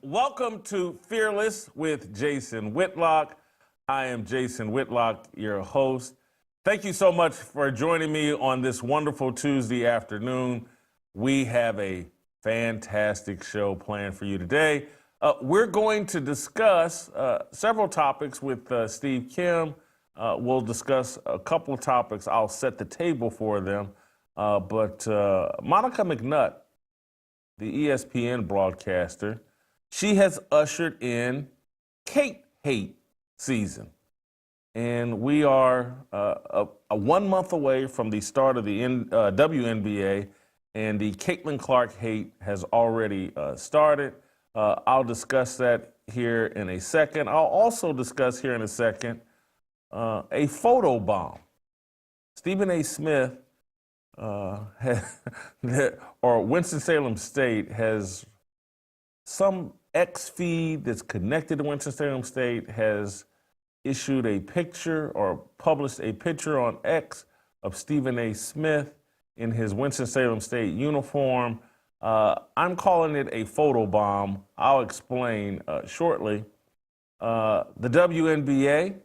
Welcome to Fearless with Jason Whitlock. I am Jason Whitlock, your host. Thank you so much for joining me on this wonderful Tuesday afternoon. We have a fantastic show planned for you today. We're going to discuss several topics with Steve Kim. We'll discuss a couple of topics. I'll set the table for them. But Monica McNutt, the ESPN broadcaster, she has ushered in Cait hate season. And we are a 1 month away from the start of the WNBA, and the Caitlin Clark hate has already started. I'll discuss that here in a second. I'll also discuss here in a second a photo bomb. Stephen A. Smith or Winston-Salem State has some X feed that's connected to Winston-Salem State has issued a picture or published a picture on X of Stephen A. Smith in his Winston-Salem State uniform. I'm calling it a photo bomb. I'll explain shortly. The WNBA,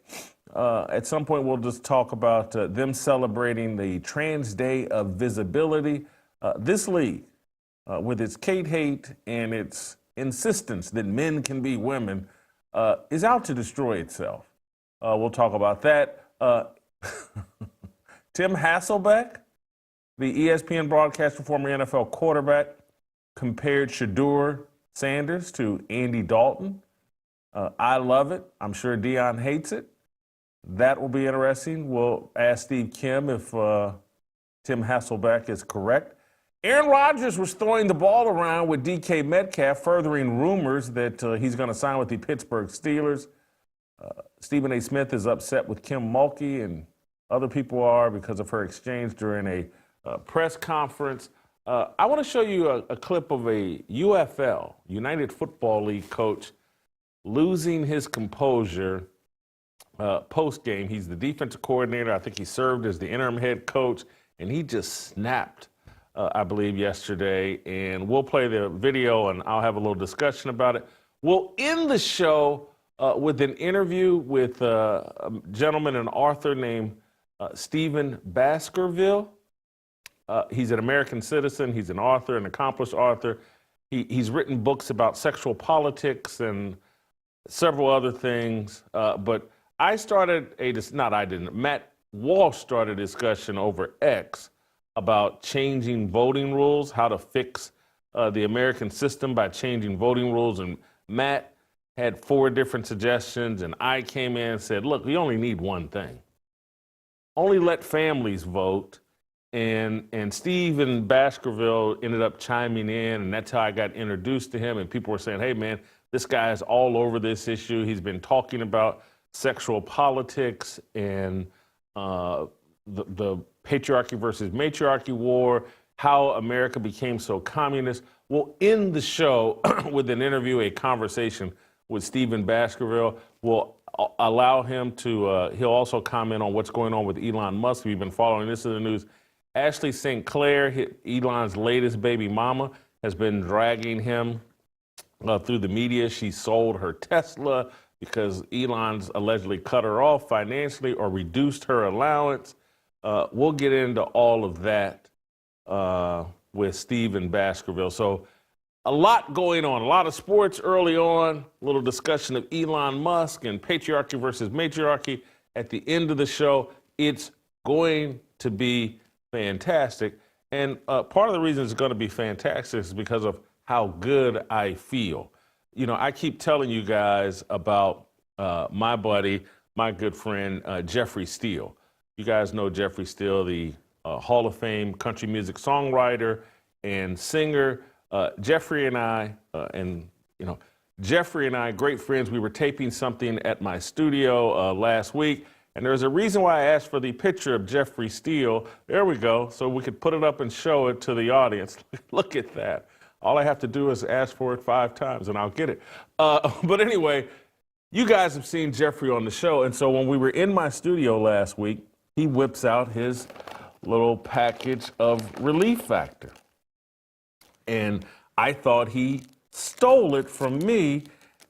at some point we'll just talk about them celebrating the Trans Day of Visibility. This league, with its Cait hate and its insistence that men can be women, is out to destroy itself. We'll talk about that. Tim Hasselbeck, the ESPN broadcaster, former NFL quarterback, compared Shedeur Sanders to Andy Dalton. I love it. I'm sure Dion hates it. That will be interesting. We'll ask Steve Kim if Tim Hasselbeck is correct. Aaron Rodgers was throwing the ball around with DK Metcalf, furthering rumors that he's going to sign with the Pittsburgh Steelers. Stephen A. Smith is upset with Kim Mulkey, and other people are because of her exchange during a press conference. I want to show you a clip of a UFL, United Football League coach, losing his composure post-game. He's the defensive coordinator. I think he served as the interim head coach, and he just snapped, I believe, yesterday. And we'll play the video, and I'll have a little discussion about it. We'll end the show with an interview with a gentleman, an author named Stephen Baskerville. He's an American citizen. He's an author, an accomplished author. He's written books about sexual politics and several other things. But I started Matt Walsh started a discussion over X about changing voting rules, how to fix the American system by changing voting rules. And Matt had 4 different suggestions, and I came in and said, look, we only need one thing. Only let families vote. And Stephen Baskerville ended up chiming in, and that's how I got introduced to him. And people were saying, hey, man, this guy is all over this issue. He's been talking about sexual politics and the patriarchy versus matriarchy war, how America became so communist. We'll end the show with an interview, a conversation with Stephen Baskerville. We'll allow him to, he'll also comment on what's going on with Elon Musk. We've been following this in the news. Ashley St. Clair, Elon's latest baby mama, has been dragging him through the media. She sold her Tesla because Elon's allegedly cut her off financially or reduced her allowance. We'll get into all of that with Stephen Baskerville. So a lot going on, a lot of sports early on, a little discussion of Elon Musk and patriarchy versus matriarchy. At the end of the show, it's going to be fantastic. And part of the reason it's going to be fantastic is because of how good I feel. You know, I keep telling you guys about my buddy, my good friend, Jeffrey Steele. You guys know Jeffrey Steele, the Hall of Fame country music songwriter and singer. Jeffrey and I, great friends. We were taping something at my studio last week, and there's a reason why I asked for the picture of Jeffrey Steele. There we go, so we could put it up and show it to the audience. Look at that. All I have to do is ask for it 5 times, and I'll get it. But anyway, you guys have seen Jeffrey on the show, and so when we were in my studio last week, he whips out his little package of Relief Factor. And I thought he stole it from me.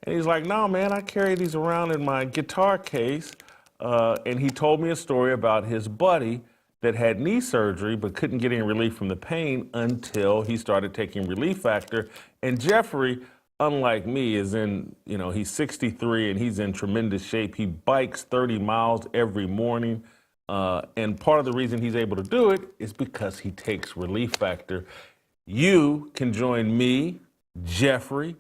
And he's like, no, man, I carry these around in my guitar case. And he told me a story about his buddy that had knee surgery but couldn't get any relief from the pain until he started taking Relief Factor. And Jeffrey, unlike me, is in, he's 63 and he's in tremendous shape. He bikes 30 miles every morning. And part of the reason he's able to do it is because he takes Relief Factor. You can join me, Jeffrey's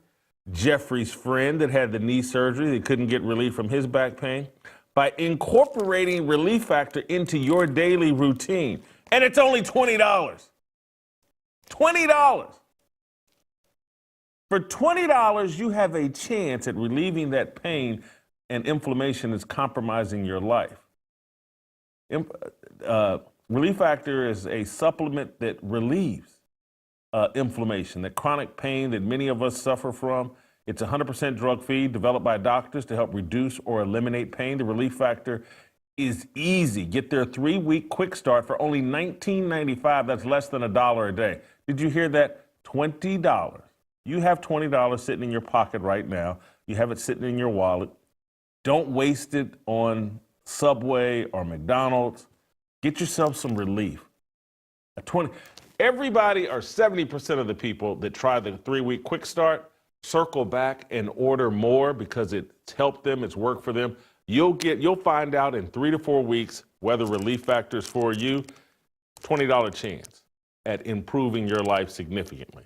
friend that had the knee surgery that couldn't get relief from his back pain, by incorporating Relief Factor into your daily routine. And it's only $20. $20. For $20, you have a chance at relieving that pain and inflammation that's compromising your life. Relief Factor is a supplement that relieves inflammation, that chronic pain that many of us suffer from. It's 100% drug-free, developed by doctors to help reduce or eliminate pain. The Relief Factor is easy. Get their 3-week quick start for only $19.95. That's less than $1 a day. Did you hear that? $20. You have $20 sitting in your pocket right now. You have it sitting in your wallet. Don't waste it on Subway or McDonald's. Get yourself some relief. Everybody, or 70% of the people that try the 3-week quick start, circle back and order more because it's helped them, it's worked for them. You'll find out in 3 to 4 weeks whether Relief Factor is for you. $20 chance at improving your life significantly.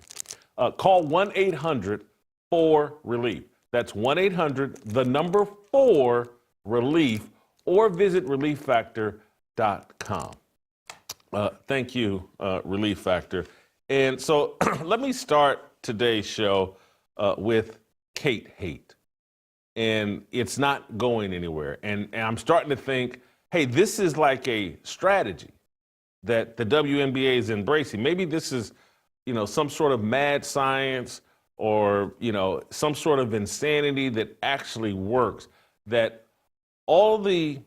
Call 1-800-4RELIEF. That's 1-800-4RELIEF, or visit relieffactor.com. Thank you, Relief Factor. And so let me start today's show with Cait hate. And it's not going anywhere. And I'm starting to think, hey, this is like a strategy that the WNBA is embracing. Maybe this is, some sort of mad science or, some sort of insanity that actually works, that a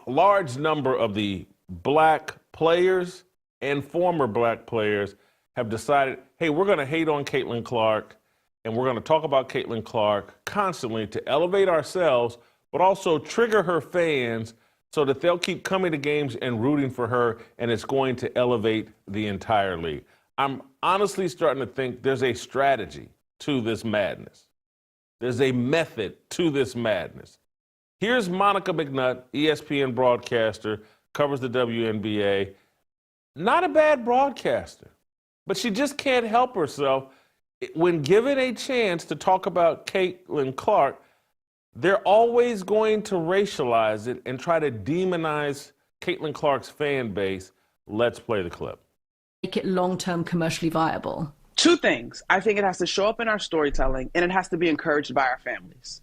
large number of the black players and former black players have decided, hey, we're going to hate on Caitlin Clark, and we're going to talk about Caitlin Clark constantly to elevate ourselves, but also trigger her fans so that they'll keep coming to games and rooting for her, and it's going to elevate the entire league. I'm honestly starting to think there's a strategy to this madness. There's a method to this madness. Here's Monica McNutt, ESPN broadcaster, covers the WNBA. Not a bad broadcaster, but she just can't help herself. When given a chance to talk about Caitlin Clark, they're always going to racialize it and try to demonize Caitlin Clark's fan base. Let's play the clip. Make it long-term commercially viable. Two things. I think it has to show up in our storytelling, and it has to be encouraged by our families.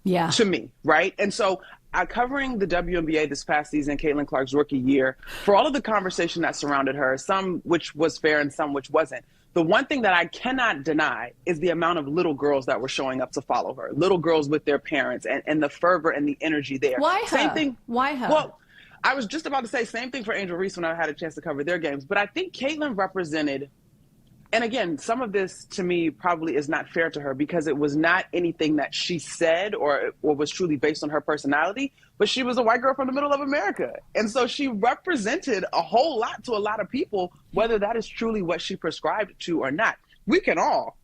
Yeah. To me, right? And so covering the WNBA this past season, Caitlin Clark's rookie year, for all of the conversation that surrounded her, some which was fair and some which wasn't, the one thing that I cannot deny is the amount of little girls that were showing up to follow her, little girls with their parents, and the fervor and the energy there. Why her? Same thing. Why her? Well, I was just about to say same thing for Angel Reese when I had a chance to cover their games. But I think Caitlin represented, and again, some of this to me probably is not fair to her because it was not anything that she said or was truly based on her personality, but she was a white girl from the middle of America. And so she represented a whole lot to a lot of people, whether that is truly what she prescribed to or not. We can all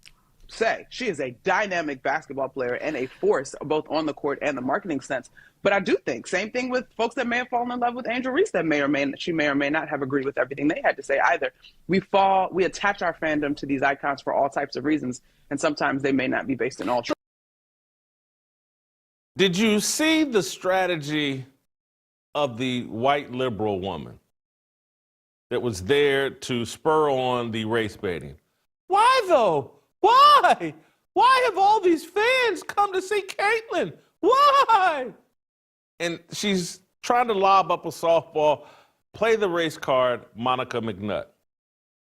say she is a dynamic basketball player and a force both on the court and the marketing sense. But I do think, same thing with folks that may have fallen in love with Angel Reese that she may or may not have agreed with everything they had to say either. We attach our fandom to these icons for all types of reasons, and sometimes they may not be based in all truth. Did you see the strategy of the white liberal woman that was there to spur on the race baiting? Why though? Why? Why have all these fans come to see Caitlin? Why? And she's trying to lob up a softball, play the race card, Monica McNutt.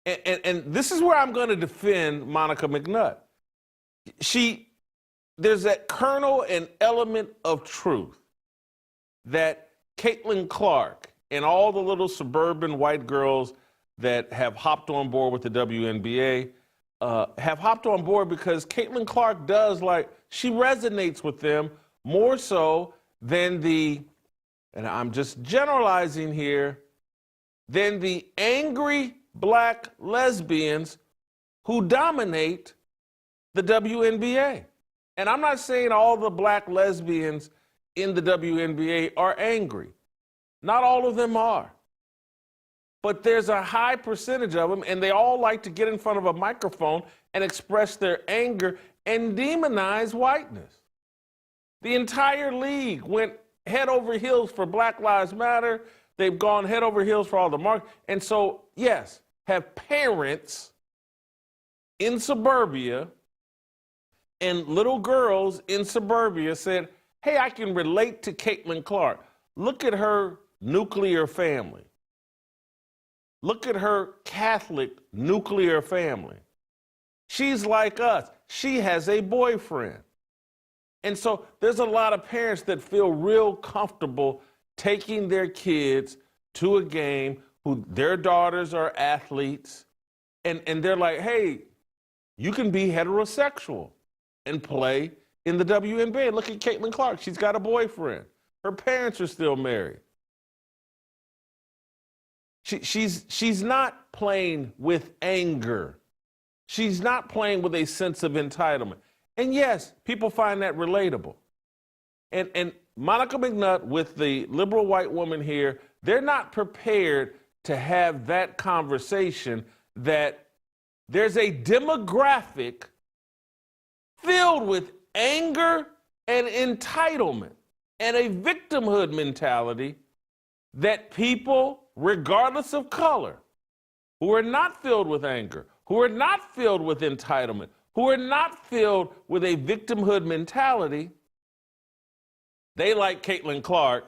And this is where I'm going to defend Monica McNutt. There's that kernel and element of truth that Caitlin Clark and all the little suburban white girls that have hopped on board with the WNBA, have hopped on board because Caitlin Clark does, like, she resonates with them more so than the, and I'm just generalizing here, than the angry black lesbians who dominate the WNBA. And I'm not saying all the black lesbians in the WNBA are angry. Not all of them are. But there's a high percentage of them, and they all like to get in front of a microphone and express their anger and demonize whiteness. The entire league went head over heels for Black Lives Matter. They've gone head over heels for all the mark. And so, yes, have parents in suburbia and little girls in suburbia said, hey, I can relate to Caitlin Clark. Look at her nuclear family. Look at her Catholic nuclear family. She's like us. She has a boyfriend. And so there's a lot of parents that feel real comfortable taking their kids to a game who their daughters are athletes. And they're like, hey, you can be heterosexual and play in the WNBA. Look at Caitlin Clark. She's got a boyfriend. Her parents are still married. She's not playing with anger. She's not playing with a sense of entitlement. And yes, people find that relatable. And Monica McNutt with the liberal white woman here, they're not prepared to have that conversation that there's a demographic filled with anger and entitlement and a victimhood mentality that people, regardless of color, who are not filled with anger, who are not filled with entitlement, who are not filled with a victimhood mentality, they like Caitlin Clark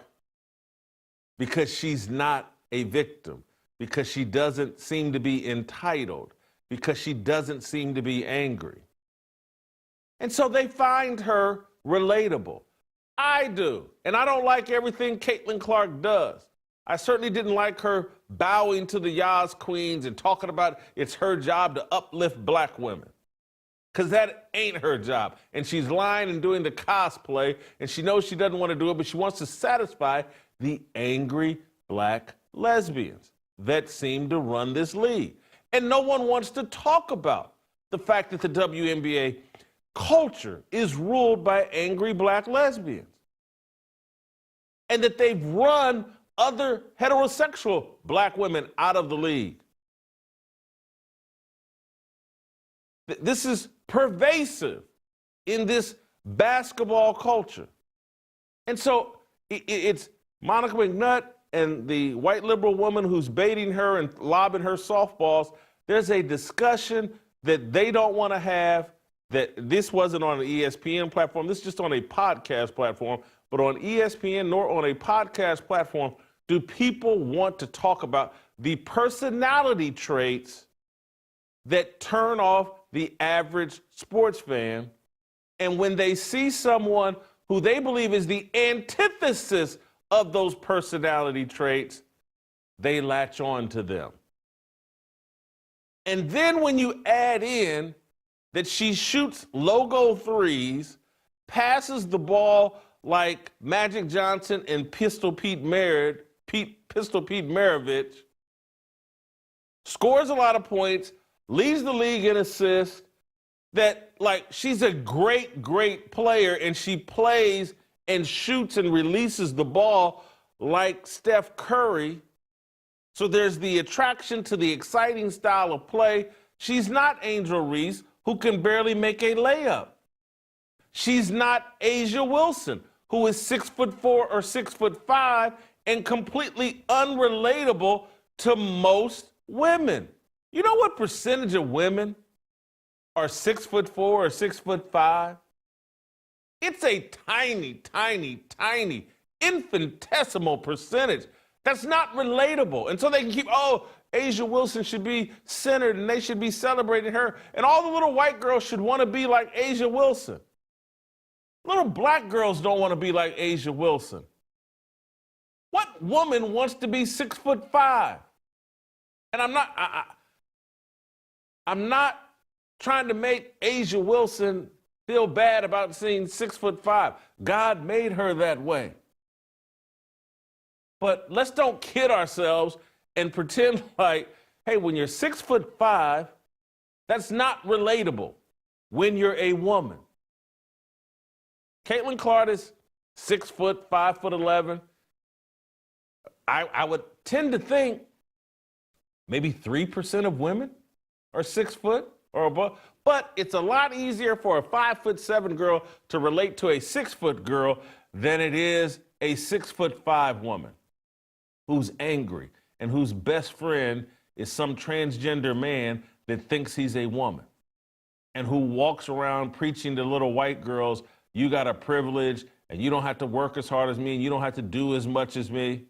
because she's not a victim, because she doesn't seem to be entitled, because she doesn't seem to be angry. And so they find her relatable. I do. And I don't like everything Caitlin Clark does. I certainly didn't like her bowing to the Yas Queens and talking about it's her job to uplift black women. Because that ain't her job. And she's lying and doing the cosplay, and she knows she doesn't want to do it, but she wants to satisfy the angry black lesbians that seem to run this league. And no one wants to talk about the fact that the WNBA culture is ruled by angry black lesbians. And that they've run other heterosexual black women out of the league. This is pervasive in this basketball culture. And so it's Monica McNutt and the white liberal woman who's baiting her and lobbing her softballs. There's a discussion that they don't want to have, that this wasn't on an ESPN platform. This is just on a podcast platform. But on ESPN nor on a podcast platform do people want to talk about the personality traits that turn off the average sports fan. And when they see someone who they believe is the antithesis of those personality traits, they latch on to them. And then when you add in that she shoots logo threes, passes the ball like Magic Johnson and Pistol Pete Maravich, scores a lot of points, leads the league in assists, that like she's a great, great player, and she plays and shoots and releases the ball like Steph Curry. So there's the attraction to the exciting style of play. She's not Angel Reese, who can barely make a layup. She's not Asia Wilson, who is 6'4" or 6'5" and completely unrelatable to most women. You know what percentage of women are 6'4" or 6'5"? It's a tiny, tiny, tiny, infinitesimal percentage. That's not relatable. And so they can keep, oh, Asia Wilson should be centered and they should be celebrating her. And all the little white girls should want to be like Asia Wilson. Little black girls don't want to be like Asia Wilson. What woman wants to be 6'5"? And I'm not trying to make Asia Wilson feel bad about being 6'5". God made her that way. But let's don't kid ourselves and pretend like, hey, when you're 6'5", that's not relatable when you're a woman. Caitlin Clark is 6 foot, 5'11". I would tend to think maybe 3% of women are 6 foot or above. But it's a lot easier for a 5'7" girl to relate to a 6 foot girl than it is a 6'5" woman who's angry and whose best friend is some transgender man that thinks he's a woman and who walks around preaching to little white girls, you got a privilege and you don't have to work as hard as me and you don't have to do as much as me.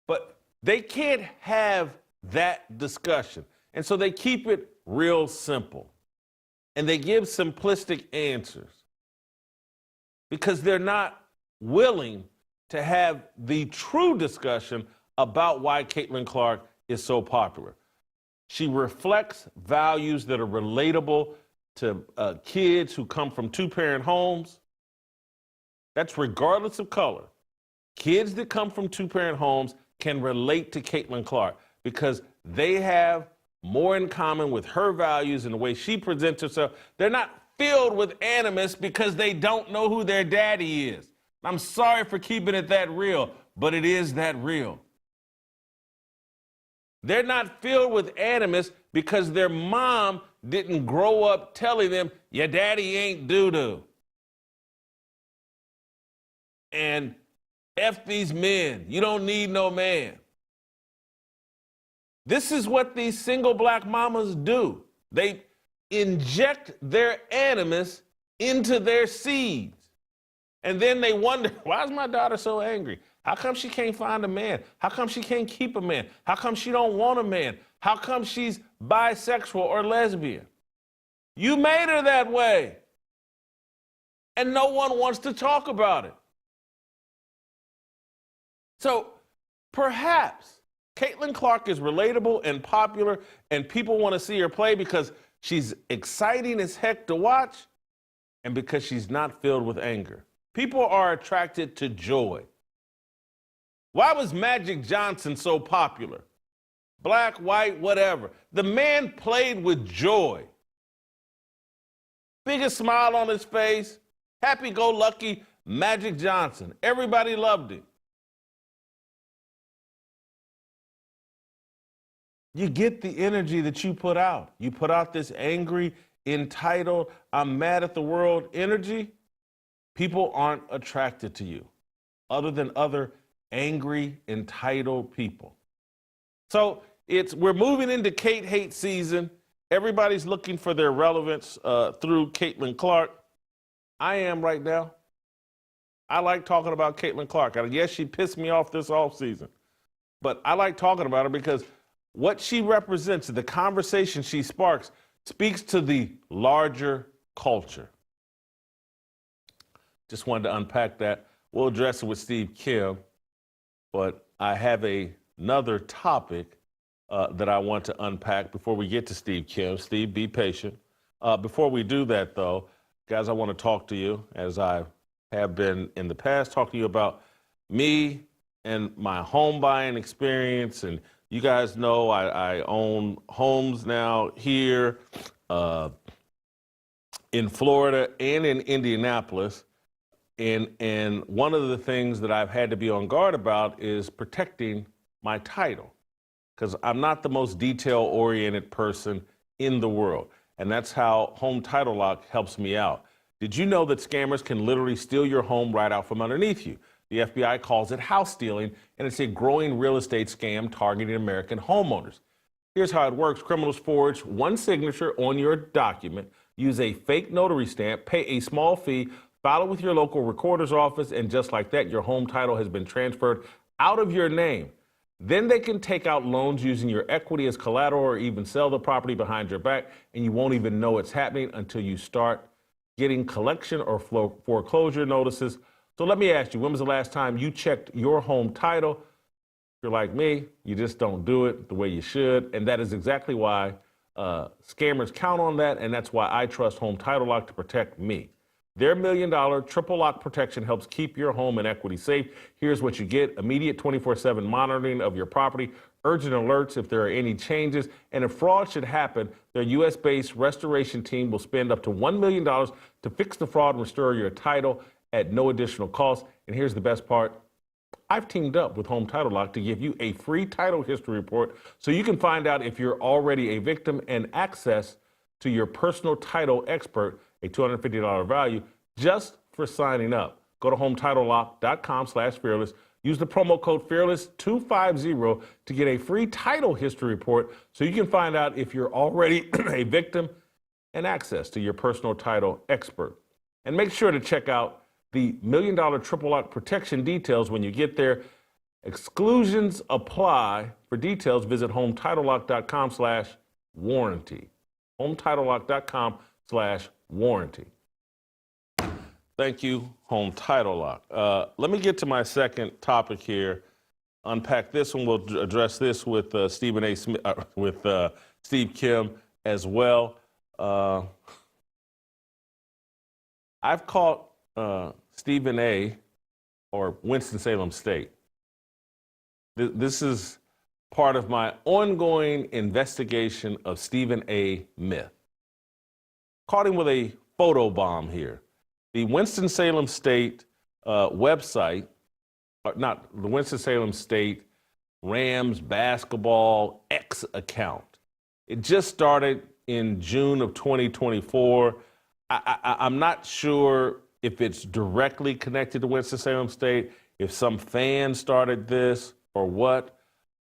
But they can't have that discussion. And so they keep it real simple. And they give simplistic answers because they're not willing to have the true discussion about why Caitlin Clark is so popular. She reflects values that are relatable to kids who come from two-parent homes. That's regardless of color. Kids that come from two-parent homes can relate to Caitlin Clark because they have more in common with her values and the way she presents herself. They're not filled with animus because they don't know who their daddy is. I'm sorry for keeping it that real, but it is that real. They're not filled with animus because their mom didn't grow up telling them, your daddy ain't doo-doo. And F these men, you don't need no man. This is what these single black mamas do. They inject their animus into their seeds. And then they wonder, why is my daughter so angry? How come she can't find a man? How come she can't keep a man? How come she don't want a man? How come she's bisexual or lesbian? You made her that way. And no one wants to talk about it. So perhaps Caitlin Clark is relatable and popular and people want to see her play because she's exciting as heck to watch and because she's not filled with anger. People are attracted to joy. Why was Magic Johnson so popular? Black, white, whatever. The man played with joy. Biggest smile on his face, happy-go-lucky Magic Johnson. Everybody loved him. You get the energy that you put out. You put out this angry, entitled, I'm mad at the world energy. People aren't attracted to you other than other angry, entitled people. So we're moving into Cait hate season. Everybody's looking for their relevance through Caitlin Clark. I am right now. I like talking about Caitlin Clark. Yes, she pissed me off this offseason, but I like talking about her because what she represents, the conversation she sparks, speaks to the larger culture. Just wanted to unpack that. We'll address it with Steve Kim, but I have another topic that I want to unpack before we get to Steve Kim. Steve, be patient. Before we do that, though, guys, I want to talk to you, as I have been in the past, talk to you about me and my home buying experience. And you guys know I own homes now here in Florida and in Indianapolis. And one of the things that I've had to be on guard about is protecting my title, because I'm not the most detail-oriented person in the world. And that's how Home Title Lock helps me out. Did you know that scammers can literally steal your home right out from underneath you? The FBI calls it house stealing, and it's a growing real estate scam targeting American homeowners. Here's how it works. Criminals forge one signature on your document, use a fake notary stamp, pay a small fee, file it with your local recorder's office, and just like that, your home title has been transferred out of your name. Then they can take out loans using your equity as collateral or even sell the property behind your back, and you won't even know it's happening until you start getting collection or foreclosure notices. So let me ask you, when was the last time you checked your home title? If you're like me, you just don't do it the way you should, and that is exactly why Scammers count on that, and that's why I trust Home Title Lock to protect me. Their $1 million triple lock protection helps keep your home and equity safe. Here's what you get: immediate 24/7 monitoring of your property, urgent alerts if there are any changes, and if fraud should happen, their U.S.-based restoration team will spend up to $1 million to fix the fraud and restore your title at no additional cost. And here's the best part: I've teamed up with Home Title Lock to give you a free title history report so you can find out if you're already a victim and access to your personal title expert, a $250 value, just for signing up. Go to HometitleLock.com/fearless. Use the promo code FEARLESS250 to get a free title history report so you can find out if you're already a victim and access to your personal title expert. And make sure to check out the $1 million triple lock protection details when you get there. Exclusions apply. For details, visit HometitleLock.com/warranty. HometitleLock.com/warranty. Thank you, Home Title Lock. Let me get to my second topic here. Unpack this one. We'll address this with Stephen A. Smith, with Steve Kim as well. I've caught Stephen A. or Winston-Salem State. This is part of my ongoing investigation of Stephen A. Myth. Caught him with a photo bomb here. The Winston-Salem State website, not the Winston-Salem State Rams basketball X account. It just started in June of 2024. I'm not sure if it's directly connected to Winston-Salem State, if some fan started this or what,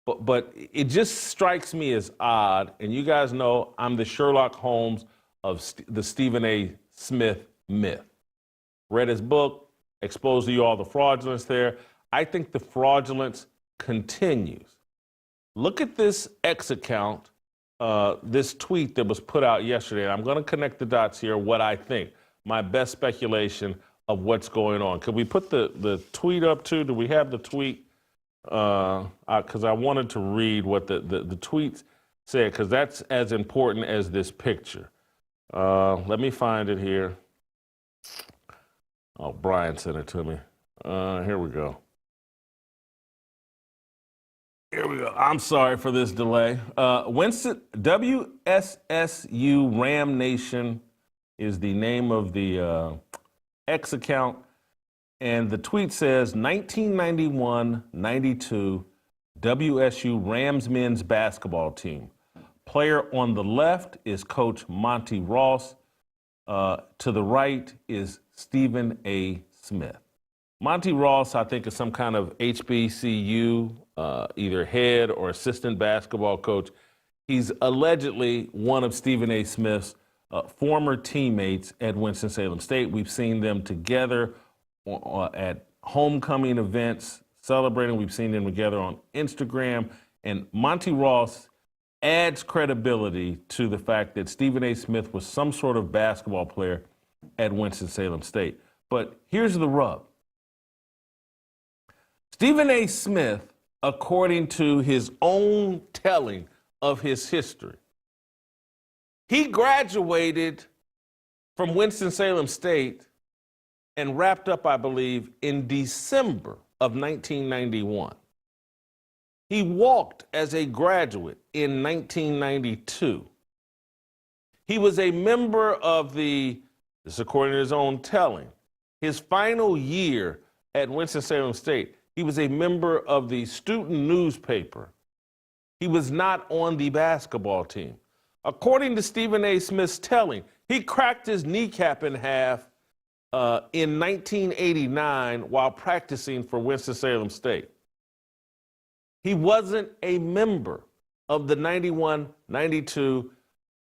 but it just strikes me as odd. And you guys know I'm the Sherlock Holmes of the Stephen A. Smith myth. Read his book, exposed to you all the fraudulence there. I think the fraudulence continues. Look at this X account, this tweet that was put out yesterday. And I'm going to connect the dots here, what I think, my best speculation of what's going on. Could we put the tweet up too? Do we have the tweet? Because I wanted to read what the tweet said, because that's as important as this picture. Let me find it here. Oh, Brian sent it to me. Here we go. Here we go. I'm sorry for this delay. WSSU Ram Nation is the name of the X account. And the tweet says, 1991-92 WSU Rams men's basketball team. Player on the left is Coach Monty Ross. To the right is Stephen A. Smith. Monty Ross, I think, is some kind of HBCU, either head or assistant basketball coach. He's allegedly one of Stephen A. Smith's former teammates at Winston-Salem State. We've seen them together at homecoming events, celebrating. We've seen them together on Instagram. And Monty Ross adds credibility to the fact that Stephen A. Smith was some sort of basketball player at Winston-Salem State. But here's the rub. Stephen A. Smith, according to his own telling of his history, he graduated from Winston-Salem State and wrapped up, I believe, in December of 1991. He walked as a graduate in 1992. He was a member of this according to his own telling, his final year at Winston-Salem State, he was a member of the student newspaper. He was not on the basketball team. According to Stephen A. Smith's telling, he cracked his kneecap in half in 1989 while practicing for Winston-Salem State. He wasn't a member of the 91-92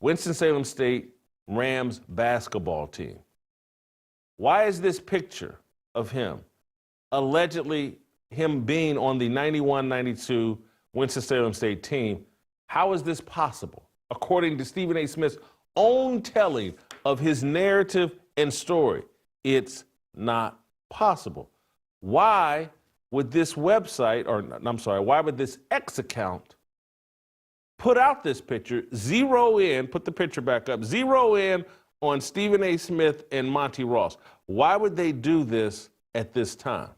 Winston-Salem State Rams basketball team. Why is this picture of him, allegedly him being on the 91-92 Winston-Salem State team, how is this possible? According to Stephen A. Smith's own telling of his narrative and story, it's not possible. Why would this website, or I'm sorry, why would this X account put out this picture, zero in, put the picture back up, zero in on Stephen A. Smith and Monty Ross. Why would they do this at this time?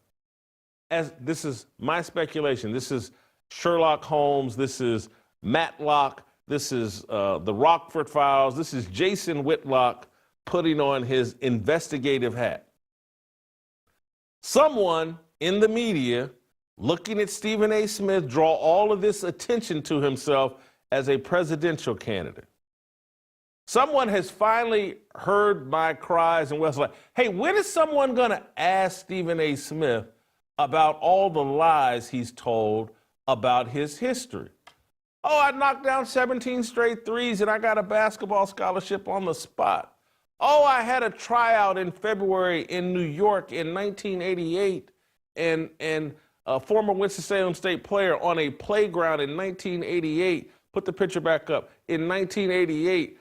As this is my speculation. This is Sherlock Holmes. This is Matlock. This is the Rockford Files. This is Jason Whitlock putting on his investigative hat. Someone in the media looking at Stephen A. Smith draw all of this attention to himself as a presidential candidate. Someone has finally heard my cries and was like, hey, when is someone going to ask Stephen A. Smith about all the lies he's told about his history? Oh, I knocked down 17 straight threes and I got a basketball scholarship on the spot. Oh, I had a tryout in February in New York in 1988 and a former Winston-Salem State player on a playground in 1988, put the picture back up, in 1988,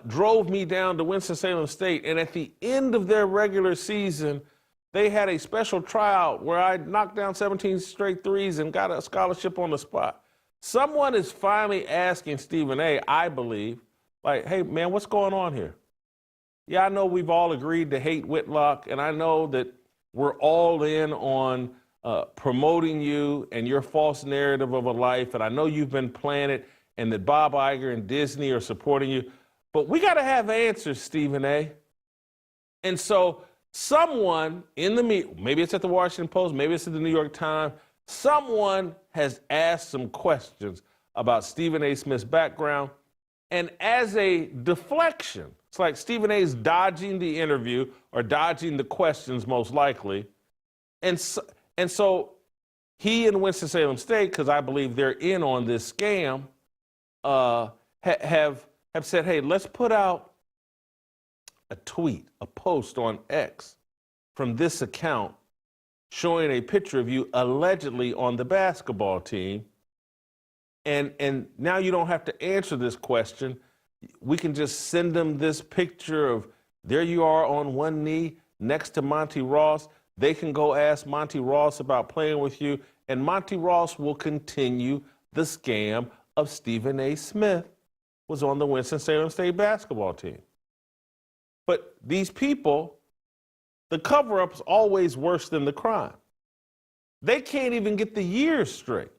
drove me down to Winston-Salem State, and at the end of their regular season, they had a special tryout where I knocked down 17 straight threes and got a scholarship on the spot. Someone is finally asking Stephen A., I believe, like, hey, man, what's going on here? Yeah, I know we've all agreed to hate Whitlock, and I know that we're all in on promoting you and your false narrative of a life, and I know you've been planted and that Bob Iger and Disney are supporting you, but we got to have answers, Stephen A. And so someone in the media, maybe it's at the Washington Post, maybe it's at the New York Times, someone has asked some questions about Stephen A. Smith's background, and as a deflection, it's like Stephen A. is dodging the interview or dodging the questions most likely, and so he and Winston-Salem State, because I believe they're in on this scam, have said, hey, let's put out a tweet, a post on X from this account showing a picture of you allegedly on the basketball team. And now you don't have to answer this question. We can just send them this picture of there you are on one knee next to Monty Ross. They can go ask Monty Ross about playing with you, and Monty Ross will continue the scam of Stephen A. Smith was on the Winston-Salem State basketball team. But these people, the cover-up's always worse than the crime. They can't even get the years straight.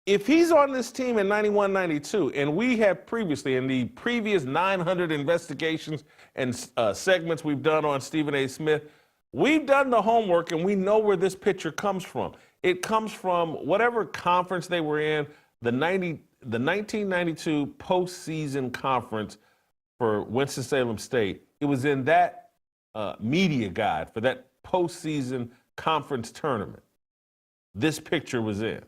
If he's on this team in 91, 92, and we have previously, in the previous 900 investigations and segments we've done on Stephen A. Smith, we've done the homework and we know where this picture comes from. It comes from whatever conference they were in, the 1992 postseason conference for Winston-Salem State. It was in that media guide for that postseason conference tournament. This picture was in.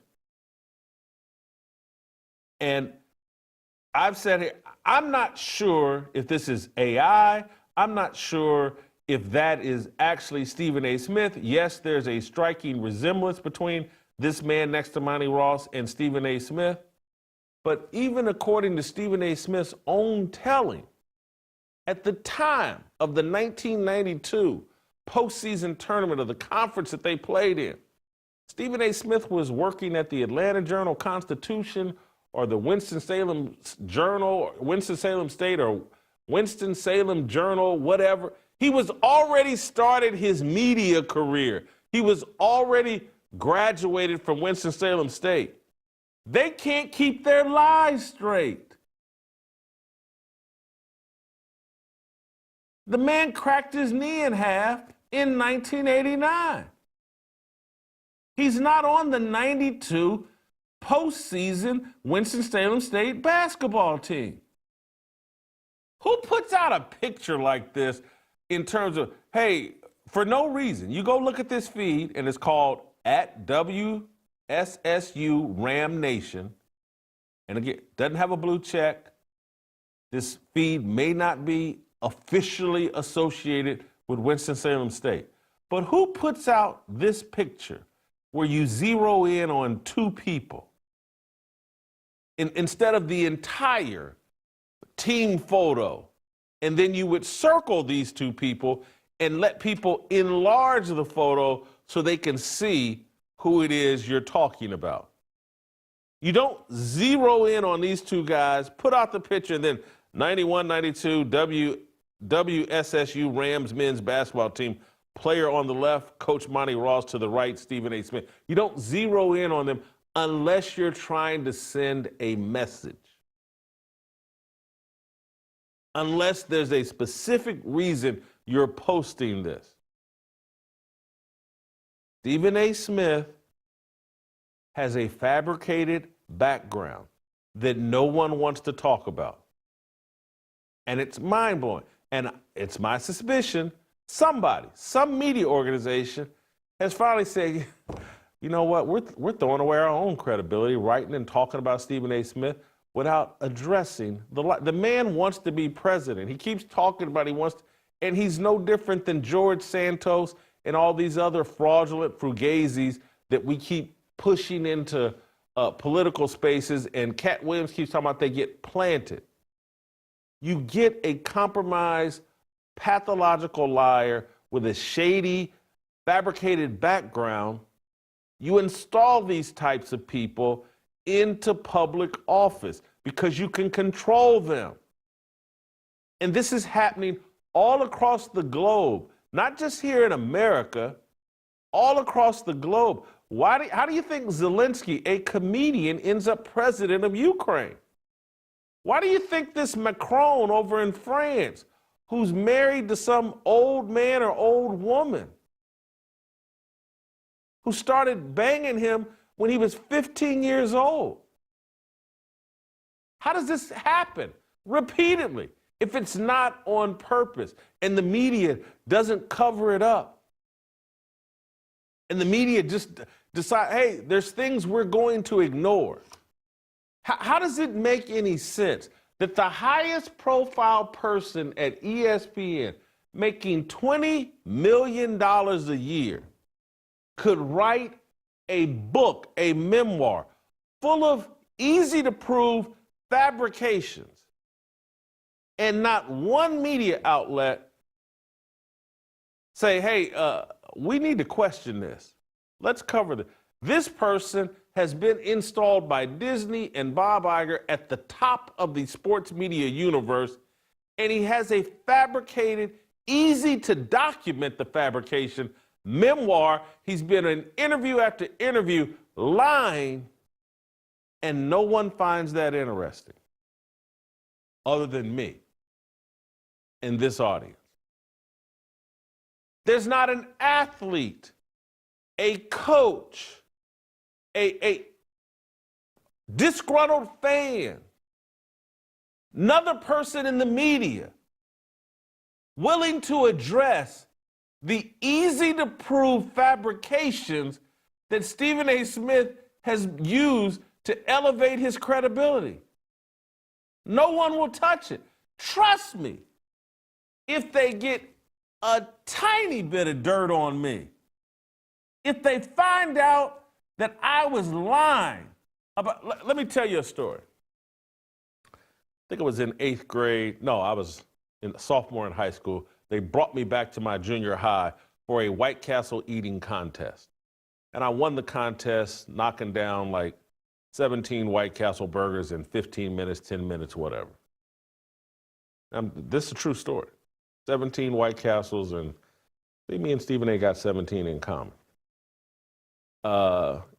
And I've said here, I'm not sure if this is AI. I'm not sure if that is actually Stephen A. Smith. Yes, there's a striking resemblance between this man next to Monty Ross and Stephen A. Smith. But even according to Stephen A. Smith's own telling, at the time of the 1992 postseason tournament of the conference that they played in, Stephen A. Smith was working at the Atlanta Journal-Constitution or the Winston-Salem Journal, or Winston-Salem State, or Winston-Salem Journal, whatever. He was already started his media career. He was already graduated from Winston-Salem State. They can't keep their lies straight. The man cracked his knee in half in 1989. He's not on the 92 postseason Winston-Salem State basketball team. Who puts out a picture like this in terms of, hey, for no reason? You go look at this feed, and it's called @WSSU Ram Nation. And again, doesn't have a blue check. This feed may not be officially associated with Winston-Salem State. But who puts out this picture where you zero in on two people instead of the entire team photo, and then you would circle these two people and let people enlarge the photo so they can see who it is you're talking about? You don't zero in on these two guys, put out the picture, and then 91-92 WSSU Rams men's basketball team, player on the left, Coach Monty Ross to the right, Stephen A. Smith. You don't zero in on them unless you're trying to send a message. Unless there's a specific reason you're posting this. Stephen A. Smith has a fabricated background that no one wants to talk about. And it's mind-blowing. And it's my suspicion, somebody, some media organization has finally said, you know what, we're throwing away our own credibility, writing and talking about Stephen A. Smith without addressing the man wants to be president. He keeps talking about and he's no different than George Santos and all these other fraudulent fugazis that we keep pushing into political spaces, and Cat Williams keeps talking about they get planted. You get a compromised, pathological liar with a shady, fabricated background. You install these types of people into public office because you can control them. And this is happening all across the globe, not just here in America, all across the globe. How do you think Zelensky, a comedian, ends up president of Ukraine? Why do you think this Macron over in France, who's married to some old man or old woman, who started banging him when he was 15 years old? How does this happen repeatedly if it's not on purpose and the media doesn't cover it up? And the media just decide, hey, there's things we're going to ignore. How does it make any sense that the highest profile person at ESPN making $20 million a year could write a book, a memoir, full of easy to prove fabrications, and not one media outlet say, hey, we need to question this. Let's cover this. This person has been installed by Disney and Bob Iger at the top of the sports media universe, and he has a fabricated, easy to document the fabrication memoir. He's been in interview after interview lying, and no one finds that interesting other than me in this audience. There's not an athlete, a coach, a disgruntled fan, another person in the media willing to address the easy to prove fabrications that Stephen A. Smith has used to elevate his credibility. No one will touch it. Trust me, if they get a tiny bit of dirt on me, if they find out that I was lying about, let me tell you a story. I think I was in 8th grade. No, I was in sophomore in high school. They brought me back to my junior high for a White Castle eating contest. And I won the contest, knocking down like 17 White Castle burgers in 15 minutes, 10 minutes, whatever. This is a true story. 17 White Castles, and I think me and Stephen A. got 17 in common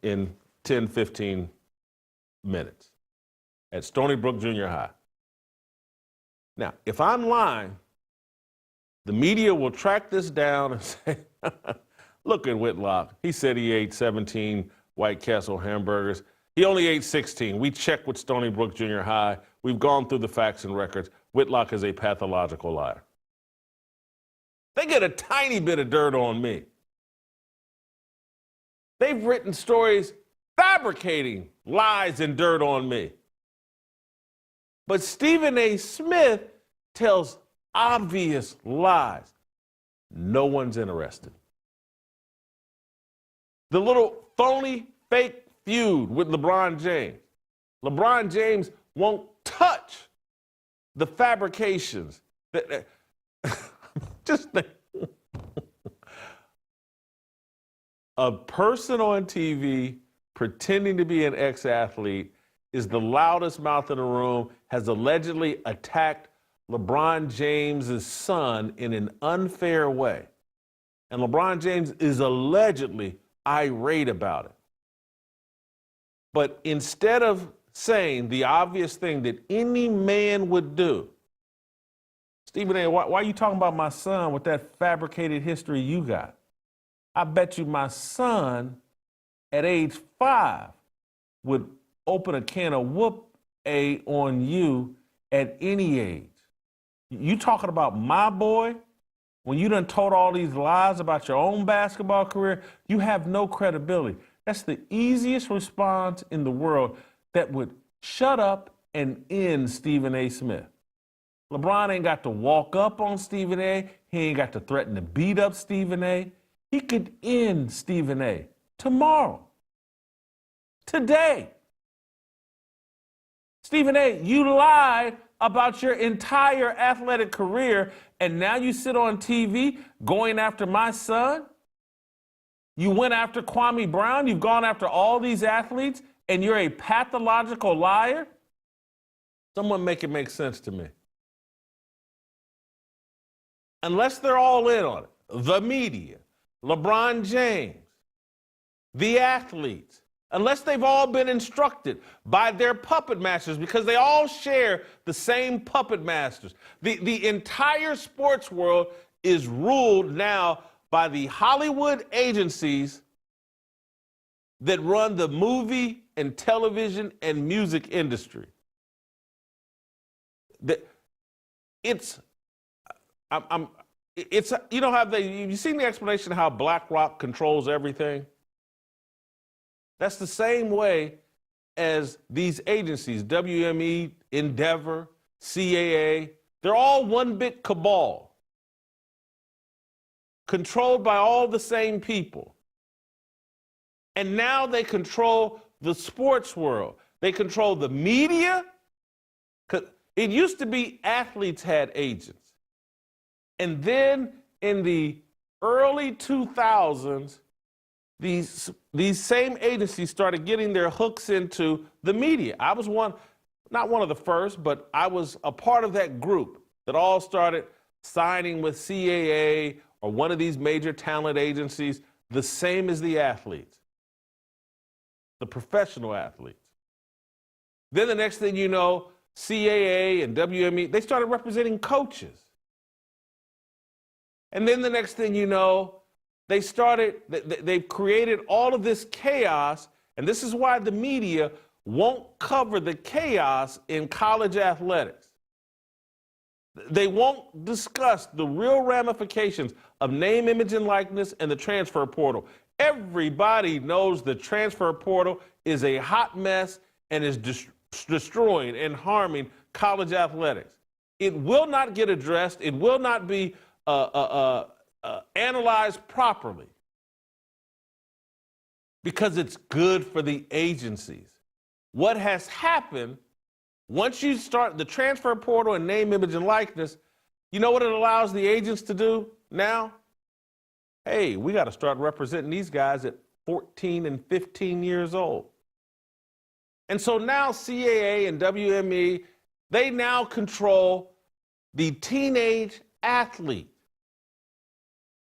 in 10, 15 minutes at Stony Brook Junior High. Now, if I'm lying, the media will track this down and say, look at Whitlock. He said he ate 17 White Castle hamburgers. He only ate 16. We checked with Stony Brook Junior High. We've gone through the facts and records. Whitlock is a pathological liar. They get a tiny bit of dirt on me. They've written stories fabricating lies and dirt on me. But Stephen A. Smith tells obvious lies. No one's interested. The little phony, fake feud with LeBron James. LeBron James won't touch the fabrications that just think. A person on TV pretending to be an ex-athlete, is the loudest mouth in the room, has allegedly attacked LeBron James's son in an unfair way. And LeBron James is allegedly irate about it. But instead of saying the obvious thing that any man would do, Stephen A., why are you talking about my son with that fabricated history you got? I bet you my son at age 5 would open a can of whoop-a on you at any age. You talking about my boy? When you done told all these lies about your own basketball career, you have no credibility. That's the easiest response in the world that would shut up and end Stephen A. Smith. LeBron ain't got to walk up on Stephen A. He ain't got to threaten to beat up Stephen A. He could end Stephen A. tomorrow. Today. Stephen A., you lied about your entire athletic career, and now you sit on TV going after my son? You went after Kwame Brown, you've gone after all these athletes, and you're a pathological liar? Someone make it make sense to me. Unless they're all in on it, the media, LeBron James, the athletes, unless they've all been instructed by their puppet masters, because they all share the same puppet masters. The entire sports world is ruled now by the Hollywood agencies that run the movie and television and music industry. It's you know how you've seen the explanation of how BlackRock controls everything? That's the same way as these agencies, WME, Endeavor, CAA, they're all one big cabal, controlled by all the same people. And now they control the sports world. They control the media. It used to be athletes had agents. And then in the early 2000s, these same agencies started getting their hooks into the media. I was not one of the first, but I was a part of that group that all started signing with CAA or one of these major talent agencies, the same as the athletes, the professional athletes. Then the next thing you know, CAA and WME, they started representing coaches. And then the next thing you know, they've created all of this chaos, and this is why the media won't cover the chaos in college athletics. They won't discuss the real ramifications of name, image, and likeness and the transfer portal. Everybody knows the transfer portal is a hot mess and is destroying and harming college athletics. It will not get addressed. It will not be analyzed properly because it's good for the agencies. What has happened, once you start the transfer portal and name, image, and likeness, you know what it allows the agents to do now? Hey, we got to start representing these guys at 14 and 15 years old. And so now CAA and WME, they now control the teenage athlete.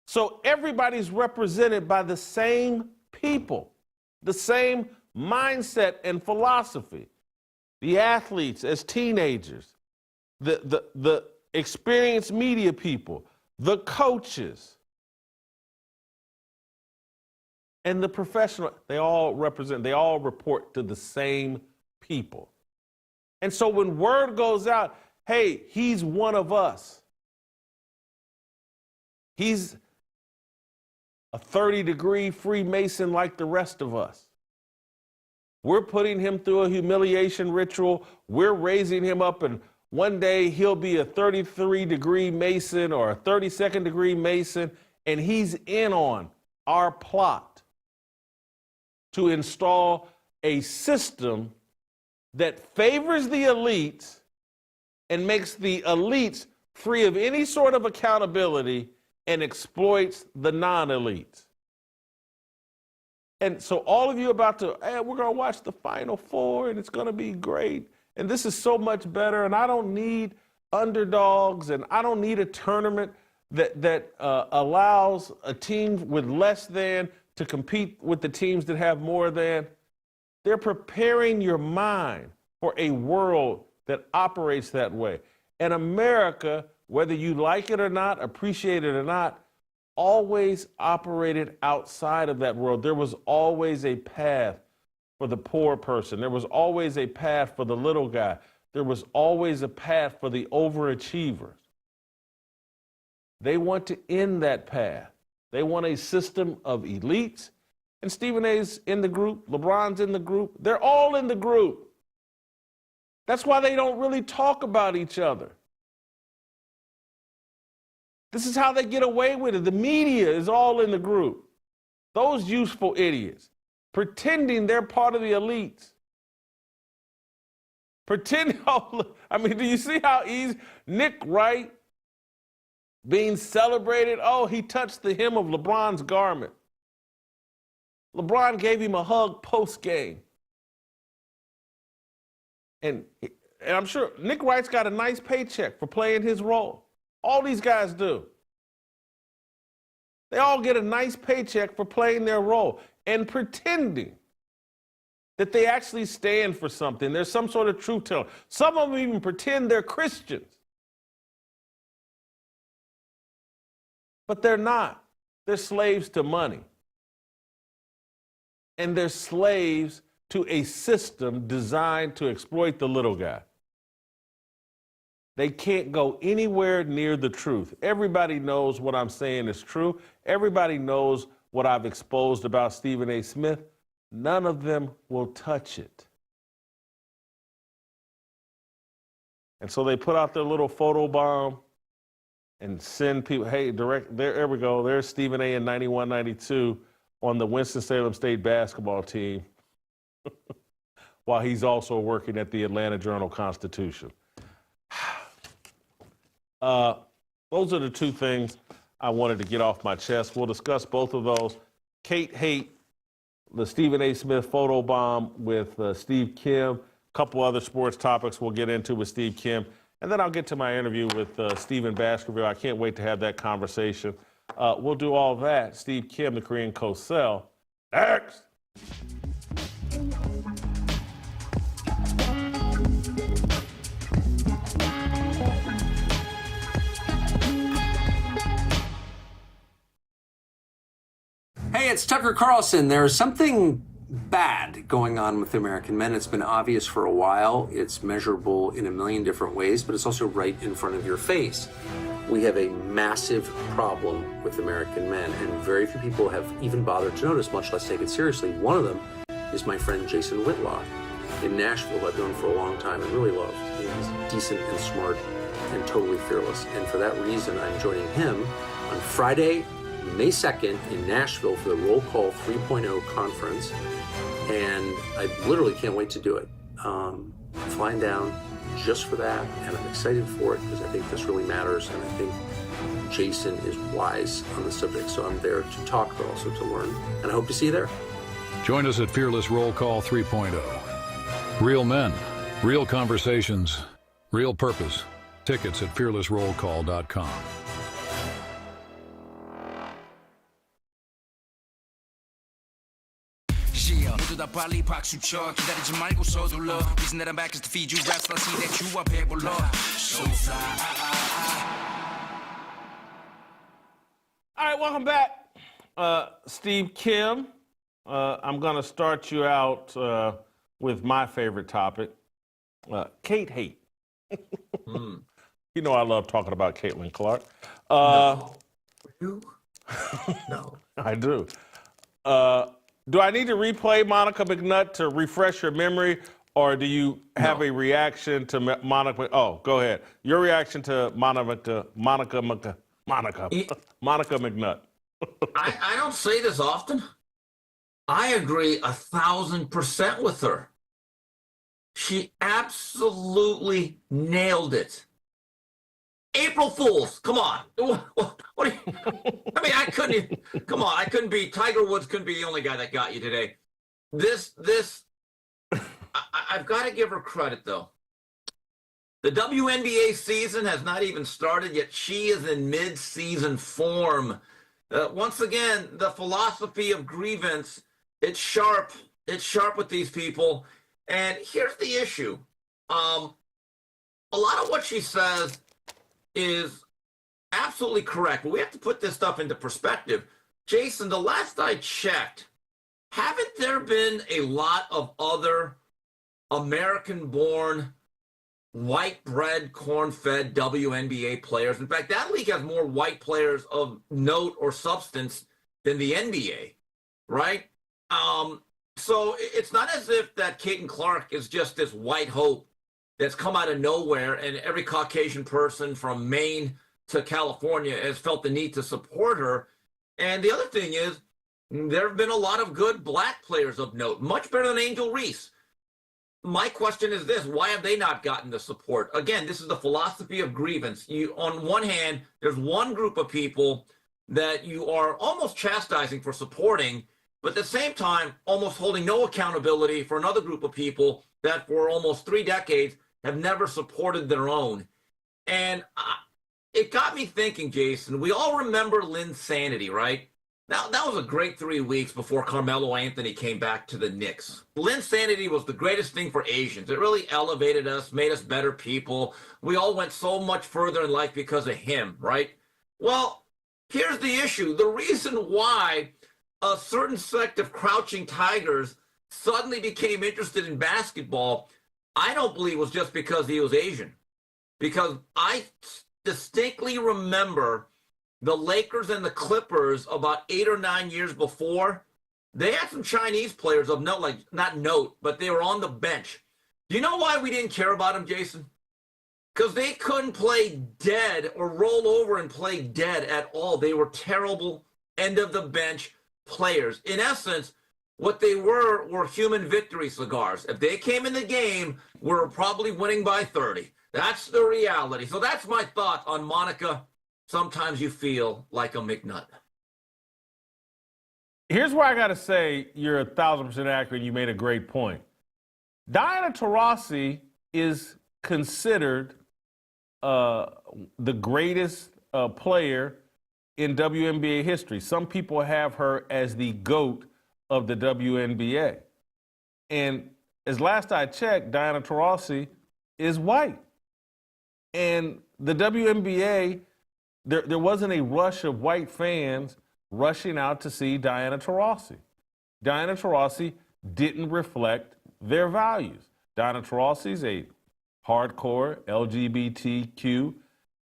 So everybody's represented by the same people, the same mindset and philosophy. The athletes as teenagers, the experienced media people, the coaches, and the professional, they all report to the same people. And so when word goes out, hey, he's one of us. He's a 30-degree Freemason like the rest of us. We're putting him through a humiliation ritual. We're raising him up, and one day he'll be a 33-degree Mason or a 32nd-degree Mason, and he's in on our plot to install a system that favors the elites and makes the elites free of any sort of accountability and exploits the non-elites. And so all of you about to, hey, we're going to watch the Final Four and it's going to be great. And this is so much better. And I don't need underdogs and I don't need a tournament that allows a team with less than to compete with the teams that have more than. They're preparing your mind for a world that operates that way. And America, whether you like it or not, appreciate it or not, always operated outside of that world. There was always a path for the poor person. There was always a path for the little guy. There was always a path for the overachievers. They want to end that path. They want a system of elites. And Stephen A's in the group. LeBron's in the group. They're all in the group. That's why they don't really talk about each other. This is how they get away with it. The media is all in the group. Those useful idiots pretending they're part of the elites. Pretending, I mean, do you see how easy? Nick Wright being celebrated. Oh, he touched the hem of LeBron's garment. LeBron gave him a hug post-game. And I'm sure Nick Wright's got a nice paycheck for playing his role. All these guys do. They all get a nice paycheck for playing their role and pretending that they actually stand for something. There's some sort of truth teller. Some of them even pretend they're Christians. But they're not. They're slaves to money. And they're slaves to a system designed to exploit the little guy. They can't go anywhere near the truth. Everybody knows what I'm saying is true. Everybody knows what I've exposed about Stephen A. Smith. None of them will touch it. And so they put out their little photo bomb and send people, hey, there we go. There's Stephen A. in 91, 92 on the Winston-Salem State basketball team while he's also working at the Atlanta Journal-Constitution. Those are the two things I wanted to get off my chest. We'll discuss both of those. Cait hate, the Stephen A. Smith photo bomb with Steve Kim, a couple other sports topics we'll get into with Steve Kim, and then I'll get to my interview with Stephen Baskerville. I can't wait to have that conversation. We'll do all that. Steve Kim, the Korean co-cell. Next. Hey, it's Tucker Carlson. There's something bad going on with American men. It's been obvious for a while. It's measurable in a million different ways, but it's also right in front of your face. We have a massive problem with American men, and very few people have even bothered to notice, much less take it seriously. One of them is my friend Jason Whitlock in Nashville, who I've known for a long time and really love. He's decent and smart and totally fearless. And for that reason, I'm joining him on Friday, May 2nd in Nashville for the Roll Call 3.0 conference. And I literally can't wait to do it. I'm flying down just for that, and I'm excited for it because I think this really matters, and I think Jason is wise on the subject. So I'm there to talk, but also to learn, and I hope to see you there. Join us at Fearless Roll Call 3.0. Real men, real conversations, real purpose. Tickets at fearlessrollcall.com. 모두다 빨리 박수 쳐 기다리지 말고 서둘러 Reason that I'm back is to feed you raps I see that you are 배불러 So fly All right, welcome back. Steve Kim, I'm going to start you out with my favorite topic, Cait hate. You know I love talking about Caitlin Clark. No. You? No. I do. Do I need to replay Monica McNutt to refresh your memory, or do you have a reaction to Monica? Oh, go ahead. Your reaction to Monica McNutt. I don't say this often. I agree 1,000% with her. She absolutely nailed it. April Fools, come on. What are you, I mean, I couldn't. Come on, I couldn't be. Tiger Woods couldn't be the only guy that got you today. I've got to give her credit though. The WNBA season has not even started yet. She is in mid-season form. Once again, the philosophy of grievance. It's sharp. It's sharp with these people. And here's the issue. A lot of what she says is absolutely correct, but we have to put this stuff into perspective. Jason, the last I checked, haven't there been a lot of other American-born, white-bred, corn-fed WNBA players? In fact, that league has more white players of note or substance than the NBA, right? So it's not as if that Cait Clark is just this white hope that's come out of nowhere, and every Caucasian person from Maine to California has felt the need to support her. And the other thing is, there have been a lot of good black players of note, much better than Angel Reese. My question is this: why have they not gotten the support? Again, this is the philosophy of grievance. On one hand, there's one group of people that you are almost chastising for supporting, but at the same time, almost holding no accountability for another group of people that for almost 3 decades have never supported their own. And it got me thinking, Jason, we all remember Linsanity, right? Now, that was a great 3 weeks before Carmelo Anthony came back to the Knicks. Linsanity was the greatest thing for Asians. It really elevated us, made us better people. We all went so much further in life because of him, right? Well, here's the issue. The reason why a certain sect of crouching tigers suddenly became interested in basketball, I don't believe was just because he was Asian. Because I distinctly remember the Lakers and the Clippers about 8 or 9 years before, they had some Chinese players of note, like not note, but they were on the bench. Do you know why we didn't care about them, Jason? Because they couldn't play dead or roll over and play dead at all. They were terrible end of the bench players. In essence, what they were human victory cigars. If they came in the game, we were probably winning by 30. That's the reality. So that's my thought on Monica. Sometimes you feel like a McNutt. Here's where I got to say you're 1,000% accurate. You made a great point. Diana Taurasi is considered the greatest player in WNBA history. Some people have her as the GOAT of the WNBA. And as last I checked, Diana Taurasi is white. And the WNBA, there wasn't a rush of white fans rushing out to see Diana Taurasi. Diana Taurasi didn't reflect their values. Diana Taurasi is a hardcore LGBTQ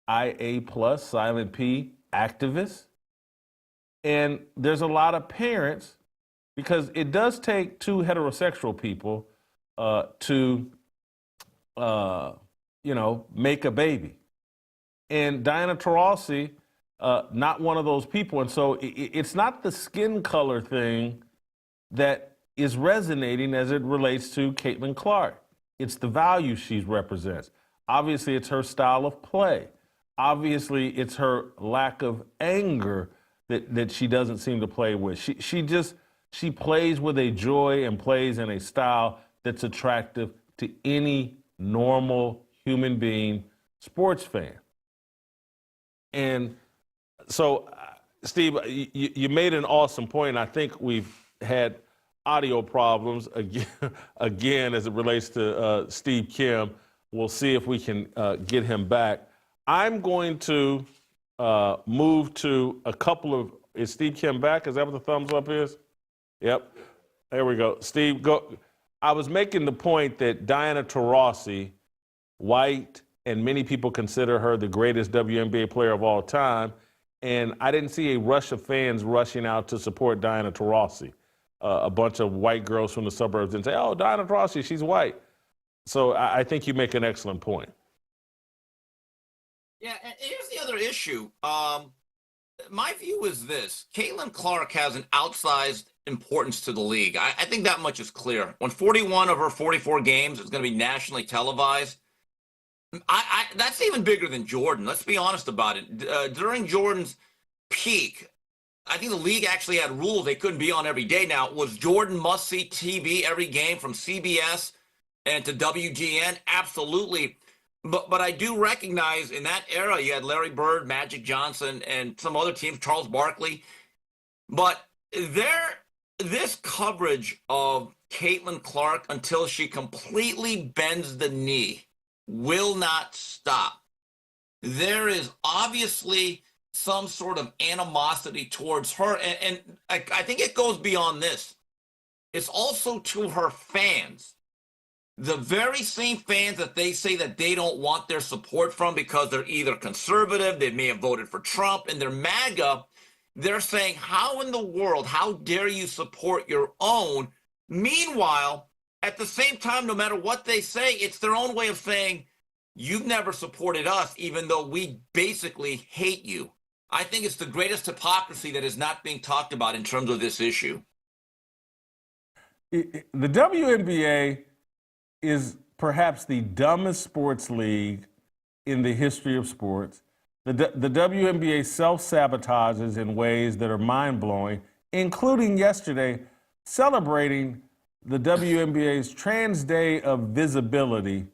IA+, silent P activist. And there's a lot of parents, because it does take 2 heterosexual people to make a baby. And Diana Taurasi, not one of those people. And so it's not the skin color thing that is resonating as it relates to Caitlin Clark. It's the value she represents. Obviously, it's her style of play. Obviously, it's her lack of anger that she doesn't seem to play with. She plays with a joy and plays in a style that's attractive to any normal human being sports fan. And so, Steve, you made an awesome point. I think we've had audio problems again as it relates to Steve Kim. We'll see if we can get him back. I'm going to move to a couple of, is Steve Kim back? Is that what the thumbs up is? Yep. There we go. Steve, go. I was making the point that Diana Taurasi, white, and many people consider her the greatest WNBA player of all time. And I didn't see a rush of fans rushing out to support Diana Taurasi. A bunch of white girls from the suburbs didn't say, oh, Diana Taurasi, she's white. So I think you make an excellent point. Yeah, and here's the other issue. My view is this. Caitlin Clark has an outsized importance to the league. I think that much is clear. When 41 of her 44 games is going to be nationally televised, that's even bigger than Jordan. Let's be honest about it. During Jordan's peak, I think the league actually had rules they couldn't be on every day. Now, was Jordan must-see TV every game from CBS and to WGN? Absolutely. But I do recognize in that era, you had Larry Bird, Magic Johnson, and some other teams, Charles Barkley. But this coverage of Caitlin Clark until she completely bends the knee will not stop. There is obviously some sort of animosity towards her. And I think it goes beyond this. It's also to her fans. The very same fans that they say that they don't want their support from because they're either conservative, they may have voted for Trump, and they're MAGA, they're saying, how in the world, how dare you support your own? Meanwhile, at the same time, no matter what they say, it's their own way of saying, you've never supported us, even though we basically hate you. I think it's the greatest hypocrisy that is not being talked about in terms of this issue. The WNBA is perhaps the dumbest sports league in the history of sports. The WNBA self-sabotages in ways that are mind-blowing, including yesterday celebrating the WNBA's Trans Day of Visibility.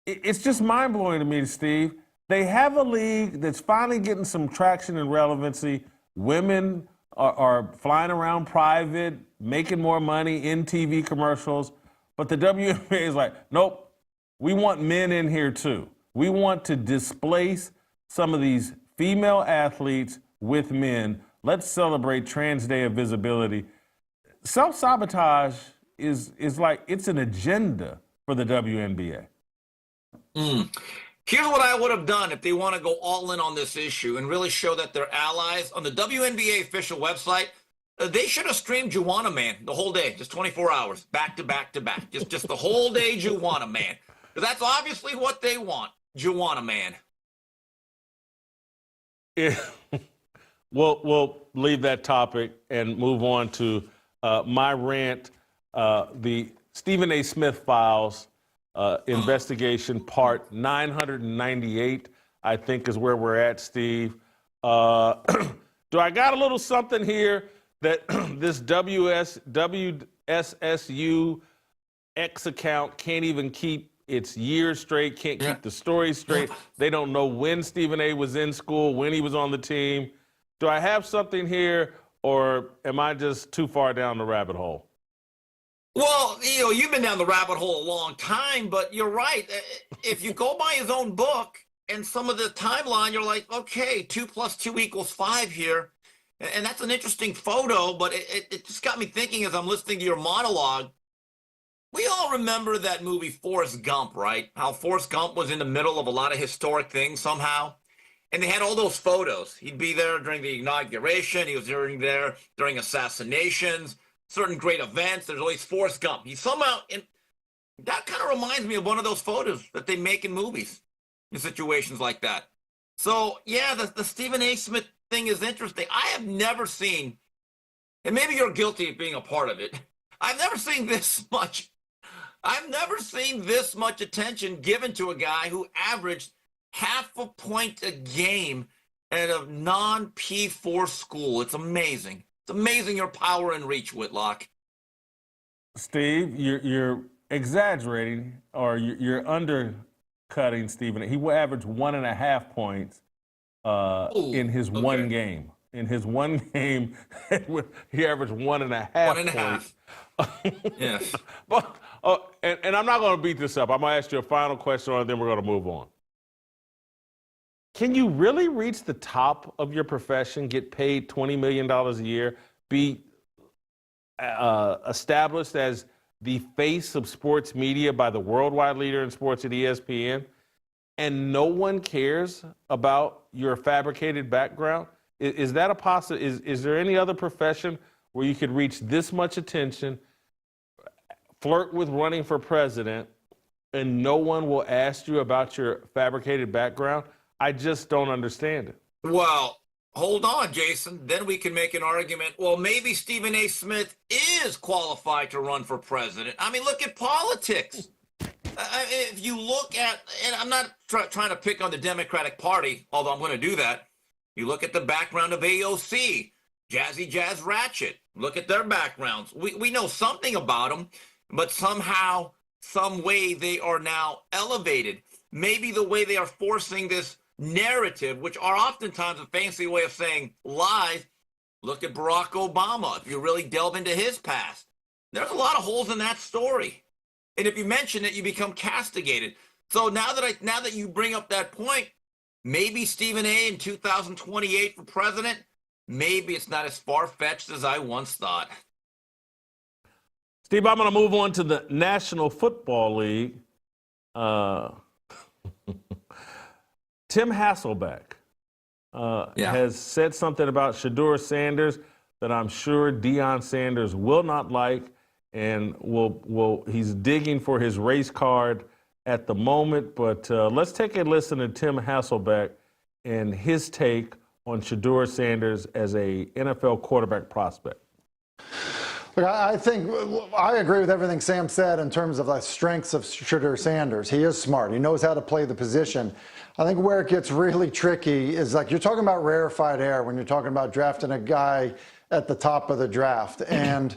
It's just mind-blowing to me, Steve. They have a league that's finally getting some traction and relevancy. Women are flying around private, making more money in TV commercials. But the WNBA is like, nope, we want men in here too. We want to displace some of these female athletes with men. Let's celebrate Trans Day of Visibility. Self-sabotage is like, it's an agenda for the WNBA. Here's what I would have done if they want to go all in on this issue and really show that they're allies. On the WNBA official website, they should have streamed Juwanna Man the whole day, just 24 hours, back to back to back. Just the whole day Juwanna Man. Because that's obviously what they want, Juwanna Man. Yeah. We'll leave that topic and move on to my rant, the Stephen A. Smith files. Investigation part 998, I think, is where we're at, Steve. Do I got a little something here that this WSSU X account can't even keep its years straight, can't keep the story straight? They don't know when Stephen A. was in school, when he was on the team. Do I have something here, or am I just too far down the rabbit hole? Well, you've been down the rabbit hole a long time, but you're right. If you go by his own book and some of the timeline, you're like, okay, 2 + 2 = 5 here. And that's an interesting photo, but it just got me thinking as I'm listening to your monologue. We all remember that movie Forrest Gump, right? How Forrest Gump was in the middle of a lot of historic things somehow. And they had all those photos. He'd be there during the inauguration. He was there during assassinations. Certain great events, there's always Forrest Gump. He somehow, and that kind of reminds me of one of those photos that they make in movies in situations like that. So, yeah, the Stephen A. Smith thing is interesting. I have never seen, and maybe you're guilty of being a part of it, I've never seen this much attention given to a guy who averaged half a point a game at a non-P4 school. It's amazing. It's amazing your power and reach, Whitlock. Steve, you're exaggerating, or you're undercutting Stephen. He will average 1.5 points in his one game. In his one game, he averaged 1.5 points. Yes. But, and I'm not going to beat this up. I'm going to ask you a final question, and then we're going to move on. Can you really reach the top of your profession, get paid $20 million a year, be established as the face of sports media by the worldwide leader in sports at ESPN, and no one cares about your fabricated background? Is that a possibility? Is there any other profession where you could reach this much attention, flirt with running for president, and no one will ask you about your fabricated background? I just don't understand it. Well, hold on, Jason. Then we can make an argument. Well, maybe Stephen A. Smith is qualified to run for president. I mean, look at politics. If you look at, and I'm not trying to pick on the Democratic Party, although I'm going to do that. You look at the background of AOC. Jazzy Jazz Ratchet. Look at their backgrounds. We know something about them, but somehow, some way they are now elevated. Maybe the way they are forcing this narrative, which are oftentimes a fancy way of saying lies. Look at Barack Obama. If you really delve into his past, there's a lot of holes in that story. And if you mention it, you become castigated. So now that you bring up that point, maybe Stephen A. in 2028 for president, maybe it's not as far-fetched as I once thought. Steve, I'm going to move on to the National Football League. Tim Hasselbeck has said something about Shedeur Sanders that I'm sure Deion Sanders will not like, and he's digging for his race card at the moment. But let's take a listen to Tim Hasselbeck and his take on Shedeur Sanders as a NFL quarterback prospect. Look, I think I agree with everything Sam said in terms of the strengths of Shedeur Sanders. He is smart. He knows how to play the position. I think where it gets really tricky is, like, you're talking about rarefied air when you're talking about drafting a guy at the top of the draft. And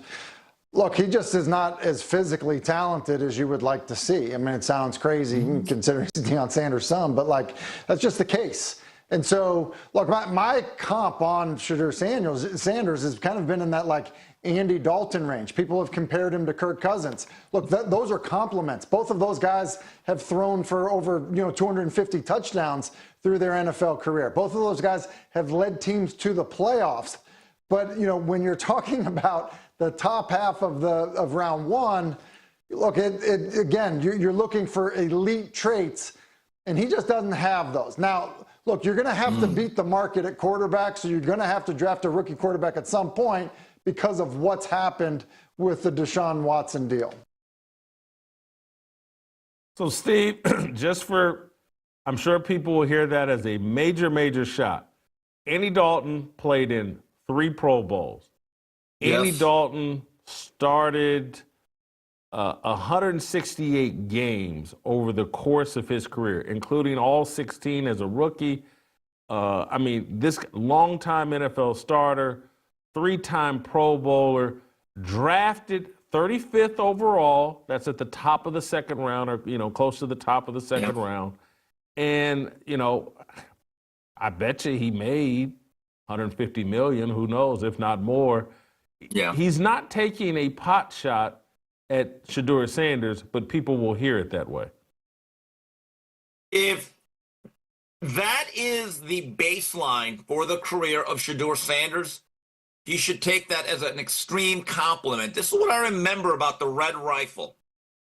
look, he just is not as physically talented as you would like to see. I mean, it sounds crazy considering he's Deion Sanders' son, but, like, that's just the case. And so, look, my comp on Shedeur Sanders has kind of been in that, like, Andy Dalton range. People have compared him to Kirk Cousins. Look, those are compliments. Both of those guys have thrown for over 250 touchdowns through their NFL career. Both of those guys have led teams to the playoffs. But when you're talking about the top half of round one, look, again, you're looking for elite traits, and he just doesn't have those. Now, look, you're going to have to beat the market at quarterback, so you're going to have to draft a rookie quarterback at some point, because of what's happened with the Deshaun Watson deal. So, Steve, I'm sure people will hear that as a major, major shot. Andy Dalton played in 3 Pro Bowls. Yes. Andy Dalton started 168 games over the course of his career, including all 16 as a rookie. This longtime NFL starter, 3-time Pro Bowler, drafted 35th overall. That's at the top of the second round, or close to the top of the second round. And I bet you he made $150 million. Who knows, if not more. Yeah, he's not taking a pot shot at Shedeur Sanders, but people will hear it that way. If that is the baseline for the career of Shedeur Sanders, you should take that as an extreme compliment. This is what I remember about the Red Rifle.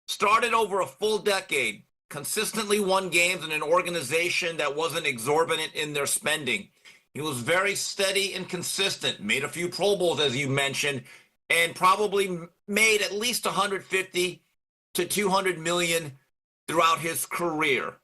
Started over a full decade, consistently won games in an organization that wasn't exorbitant in their spending. He was very steady and consistent, made a few Pro Bowls, as you mentioned, and probably made at least 150 to 200 million throughout his career.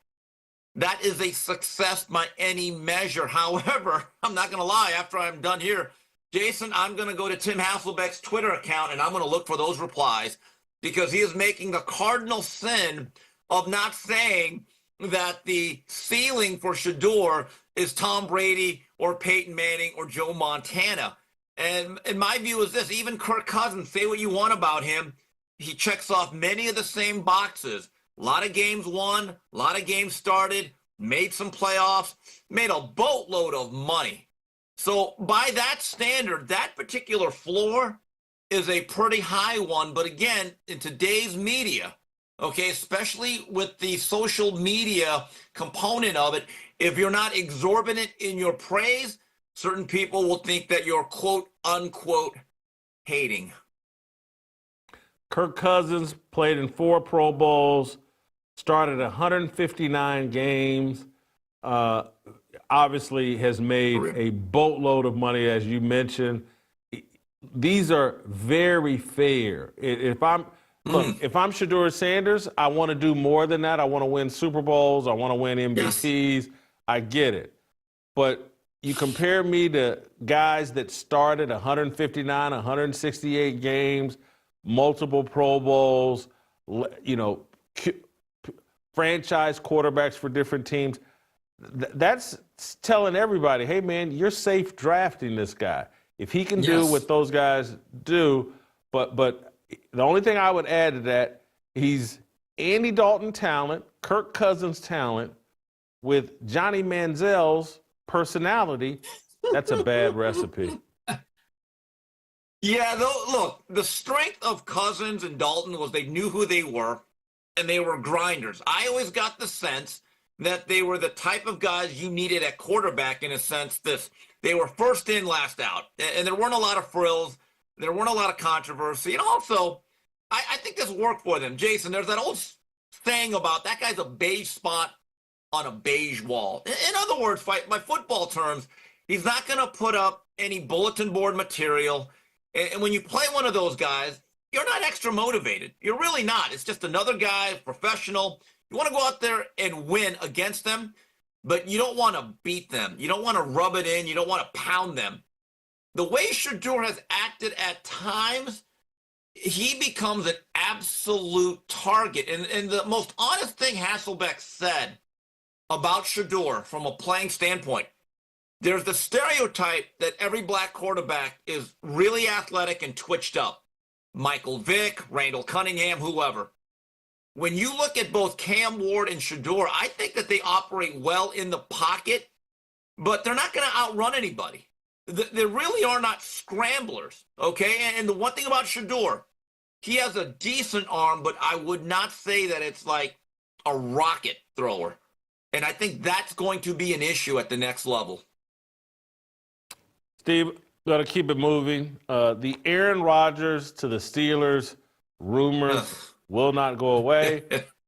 That is a success by any measure. However, I'm not going to lie, after I'm done here, Jason, I'm going to go to Tim Hasselbeck's Twitter account, and I'm going to look for those replies, because he is making the cardinal sin of not saying that the ceiling for Shedeur is Tom Brady or Peyton Manning or Joe Montana. And my view is this: even Kirk Cousins, say what you want about him, he checks off many of the same boxes. A lot of games won, a lot of games started, made some playoffs, made a boatload of money. So by that standard, that particular floor is a pretty high one. But again, in today's media, especially with the social media component of it, if you're not exorbitant in your praise, certain people will think that you're quote unquote hating. Kirk Cousins played in 4 Pro Bowls, started 159 games. Obviously has made a boatload of money, as you mentioned. These are very fair. If I'm Shedeur Sanders, I want to do more than that. I want to win Super Bowls. I want to win MVPs. Yes. I get it. But you compare me to guys that started 159, 168 games, multiple Pro Bowls, franchise quarterbacks for different teams. That's telling everybody, hey, man, you're safe drafting this guy. If he can do what those guys do, but the only thing I would add to that, he's Andy Dalton talent, Kirk Cousins talent, with Johnny Manziel's personality. That's a bad recipe. Yeah, look, the strength of Cousins and Dalton was they knew who they were, and they were grinders. I always got the sense that they were the type of guys you needed at quarterback, in a sense that they were first in, last out. And there weren't a lot of frills. There weren't a lot of controversy. And also, I think this worked for them. Jason, there's that old saying about that guy's a beige spot on a beige wall. In other words, by football terms, he's not going to put up any bulletin board material. And when you play one of those guys, you're not extra motivated. You're really not. It's just another guy, professional. You want to go out there and win against them, but you don't want to beat them. You don't want to rub it in. You don't want to pound them. The way Shedeur has acted at times, he becomes an absolute target. And the most honest thing Hasselbeck said about Shedeur from a playing standpoint, there's the stereotype that every black quarterback is really athletic and twitched up. Michael Vick, Randall Cunningham, whoever. When you look at both Cam Ward and Shedeur, I think that they operate well in the pocket, but they're not going to outrun anybody. They really are not scramblers, okay? And the one thing about Shedeur, he has a decent arm, but I would not say that it's like a rocket thrower. And I think that's going to be an issue at the next level. Steve, got to keep it moving. The Aaron Rodgers to the Steelers rumors will not go away,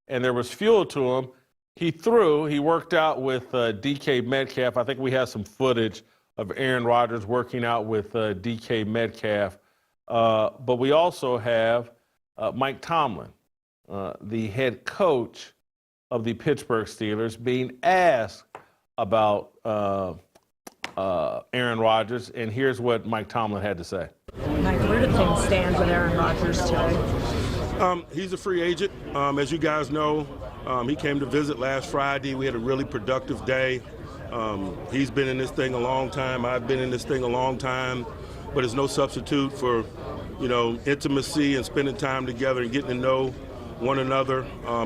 and there was fuel to him. He worked out with DK Metcalf. I think we have some footage of Aaron Rodgers working out with DK Metcalf. But we also have Mike Tomlin, the head coach of the Pittsburgh Steelers, being asked about Aaron Rodgers, and here's what Mike Tomlin had to say. Mike, where do things stand with Aaron Rodgers today? He's a free agent. As you guys know, he came to visit last Friday. We had a really productive day. He's been in this thing a long time. I've been in this thing a long time, but it's no substitute for, intimacy and spending time together and getting to know one another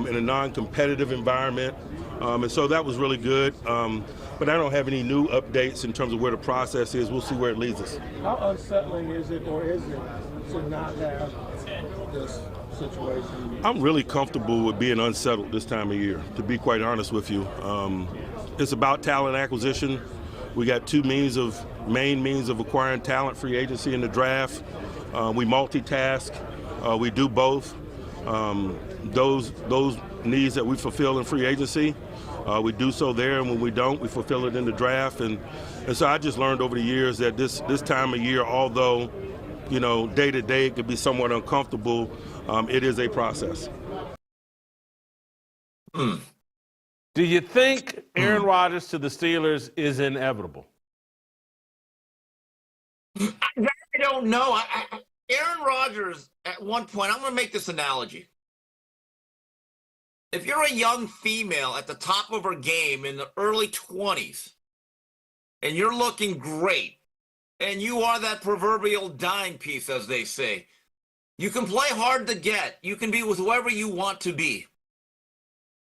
in a non-competitive environment. And so that was really good. But I don't have any new updates in terms of where the process is. We'll see where it leads us. How unsettling is it, or is it, to not have this situation? I'm really comfortable with being unsettled this time of year, to be quite honest with you. It's about talent acquisition. We got two main means of acquiring talent: free agency and the draft. We multitask. We do both. Those needs that we fulfill in free agency, we do so there, and when we don't, we fulfill it in the draft. And so I just learned over the years that this time of year, although day to day it could be somewhat uncomfortable, it is a process. Do you think Aaron Rodgers to the Steelers is inevitable? I don't know. Aaron Rodgers, at one point, I'm going to make this analogy. If you're a young female at the top of her game in the early 20s, and you're looking great, and you are that proverbial dime piece, as they say, you can play hard to get. You can be with whoever you want to be.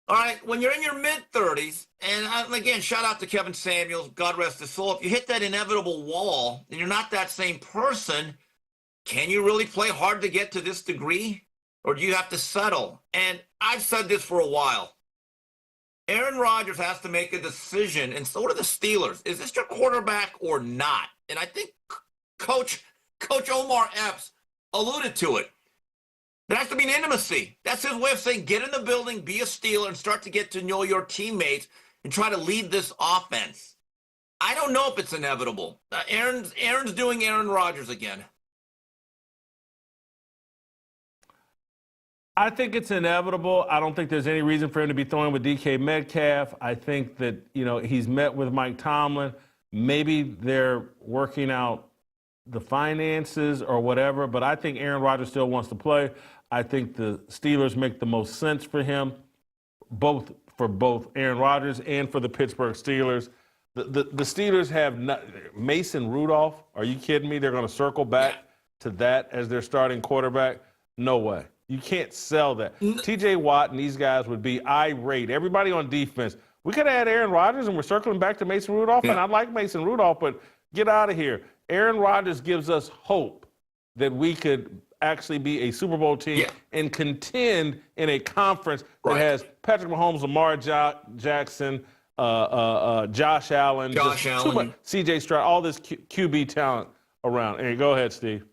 All right, when you're in your mid-30s, and again, shout out to Kevin Samuels, God rest his soul, if you hit that inevitable wall and you're not that same person, can you really play hard to get to this degree? Or do you have to settle? And I've said this for a while. Aaron Rodgers has to make a decision, and so do the Steelers. Is this your quarterback or not? And I think Coach Omar Epps alluded to it. There has to be an intimacy. That's his way of saying get in the building, be a Steeler, and start to get to know your teammates and try to lead this offense. I don't know if it's inevitable. Aaron's doing Aaron Rodgers again. I think it's inevitable. I don't think there's any reason for him to be throwing with DK Metcalf. I think that, he's met with Mike Tomlin. Maybe they're working out the finances or whatever, but I think Aaron Rodgers still wants to play. I think the Steelers make the most sense for him, both Aaron Rodgers and for the Pittsburgh Steelers. The Steelers have Mason Rudolph. Are you kidding me? They're going to circle back to that as their starting quarterback? No way. You can't sell that. T.J. Watt and these guys would be irate. Everybody on defense. We could have had Aaron Rodgers, and we're circling back to Mason Rudolph, and I like Mason Rudolph, but get out of here. Aaron Rodgers gives us hope that we could actually be a Super Bowl team and contend in a conference that has Patrick Mahomes, Lamar Jackson, Josh Allen, C.J. Stroud, all this QB talent around. Hey, go ahead, Steve.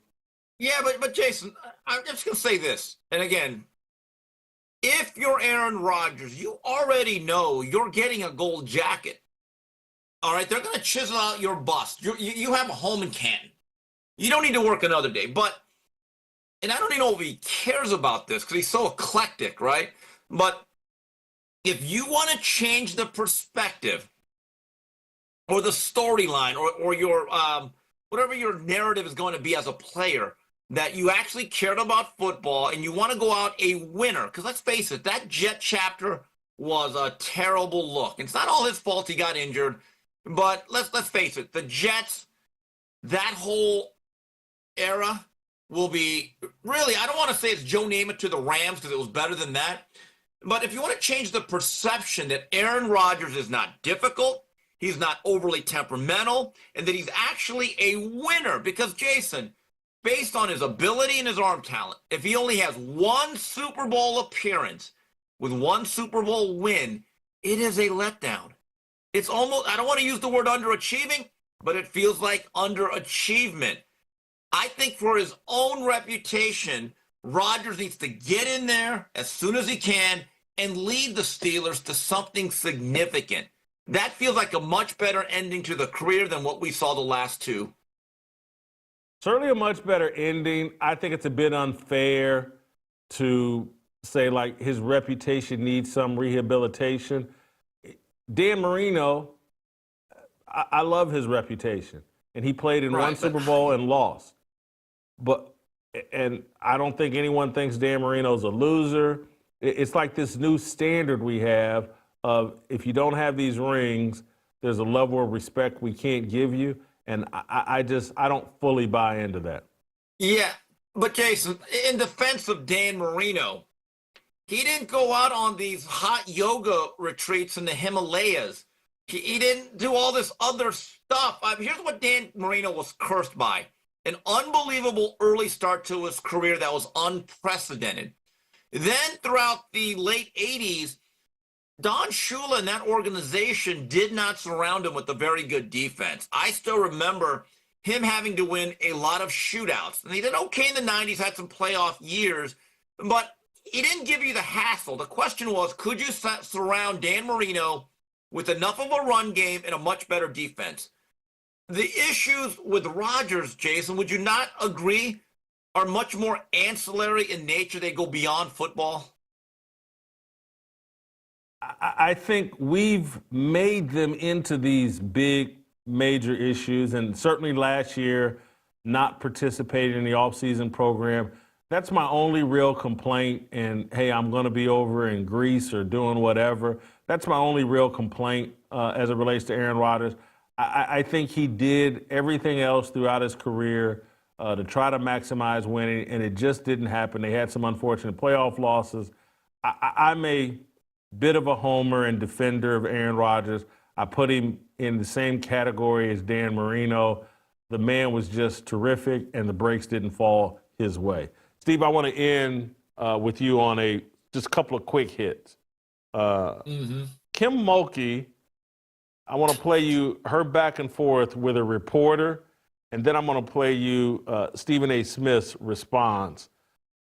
Yeah, but Jason, I'm just going to say this. And again, if you're Aaron Rodgers, you already know you're getting a gold jacket. All right? They're going to chisel out your bust. You have a home in Canton. You don't need to work another day. And I don't even know if he cares about this because he's so eclectic, right? But if you want to change the perspective or the storyline or your whatever your narrative is going to be as a player, that you actually cared about football and you want to go out a winner, because let's face it, that Jet chapter was a terrible look. It's not all his fault he got injured, but let's face it, the Jets, that whole era will be really, I don't want to say it's Joe Namath to the Rams because it was better than that, but if you want to change the perception that Aaron Rodgers is not difficult, he's not overly temperamental, and that he's actually a winner, because Jason, based on his ability and his arm talent, if he only has one Super Bowl appearance with one Super Bowl win, it is a letdown. It's almost, I don't want to use the word underachieving, but it feels like underachievement. I think for his own reputation, Rodgers needs to get in there as soon as he can and lead the Steelers to something significant. That feels like a much better ending to the career than what we saw the last two. Certainly a much better ending. I think it's a bit unfair to say, like, his reputation needs some rehabilitation. Dan Marino, I love his reputation. And he played in one Super Bowl and lost. And I don't think anyone thinks Dan Marino's a loser. It's like this new standard we have of if you don't have these rings, there's a level of respect we can't give you. And I don't fully buy into that. Yeah, but Jason, in defense of Dan Marino, he didn't go out on these hot yoga retreats in the Himalayas. He didn't do all this other stuff. Here's what Dan Marino was cursed by. An unbelievable early start to his career that was unprecedented. Then throughout the late 80s, Don Shula and that organization did not surround him with a very good defense. I still remember him having to win a lot of shootouts. And he did okay in the 90s, had some playoff years, but he didn't give you the hassle. The question was, could you surround Dan Marino with enough of a run game and a much better defense? The issues with Rodgers, Jason, would you not agree, are much more ancillary in nature? They go beyond football. I think we've made them into these big, major issues, and certainly last year, not participating in the offseason program. That's my only real complaint. And, hey, I'm going to be over in Greece or doing whatever. That's my only real complaint as it relates to Aaron Rodgers. I think he did everything else throughout his career to try to maximize winning, and it just didn't happen. They had some unfortunate playoff losses. I'm a bit of a homer and defender of Aaron Rodgers. I put him in the same category as Dan Marino. The man was just terrific, and the breaks didn't fall his way. Steve, I want to end with you on just a couple of quick hits. Kim Mulkey, I want to play you her back and forth with a reporter, and then I'm going to play you Stephen A. Smith's response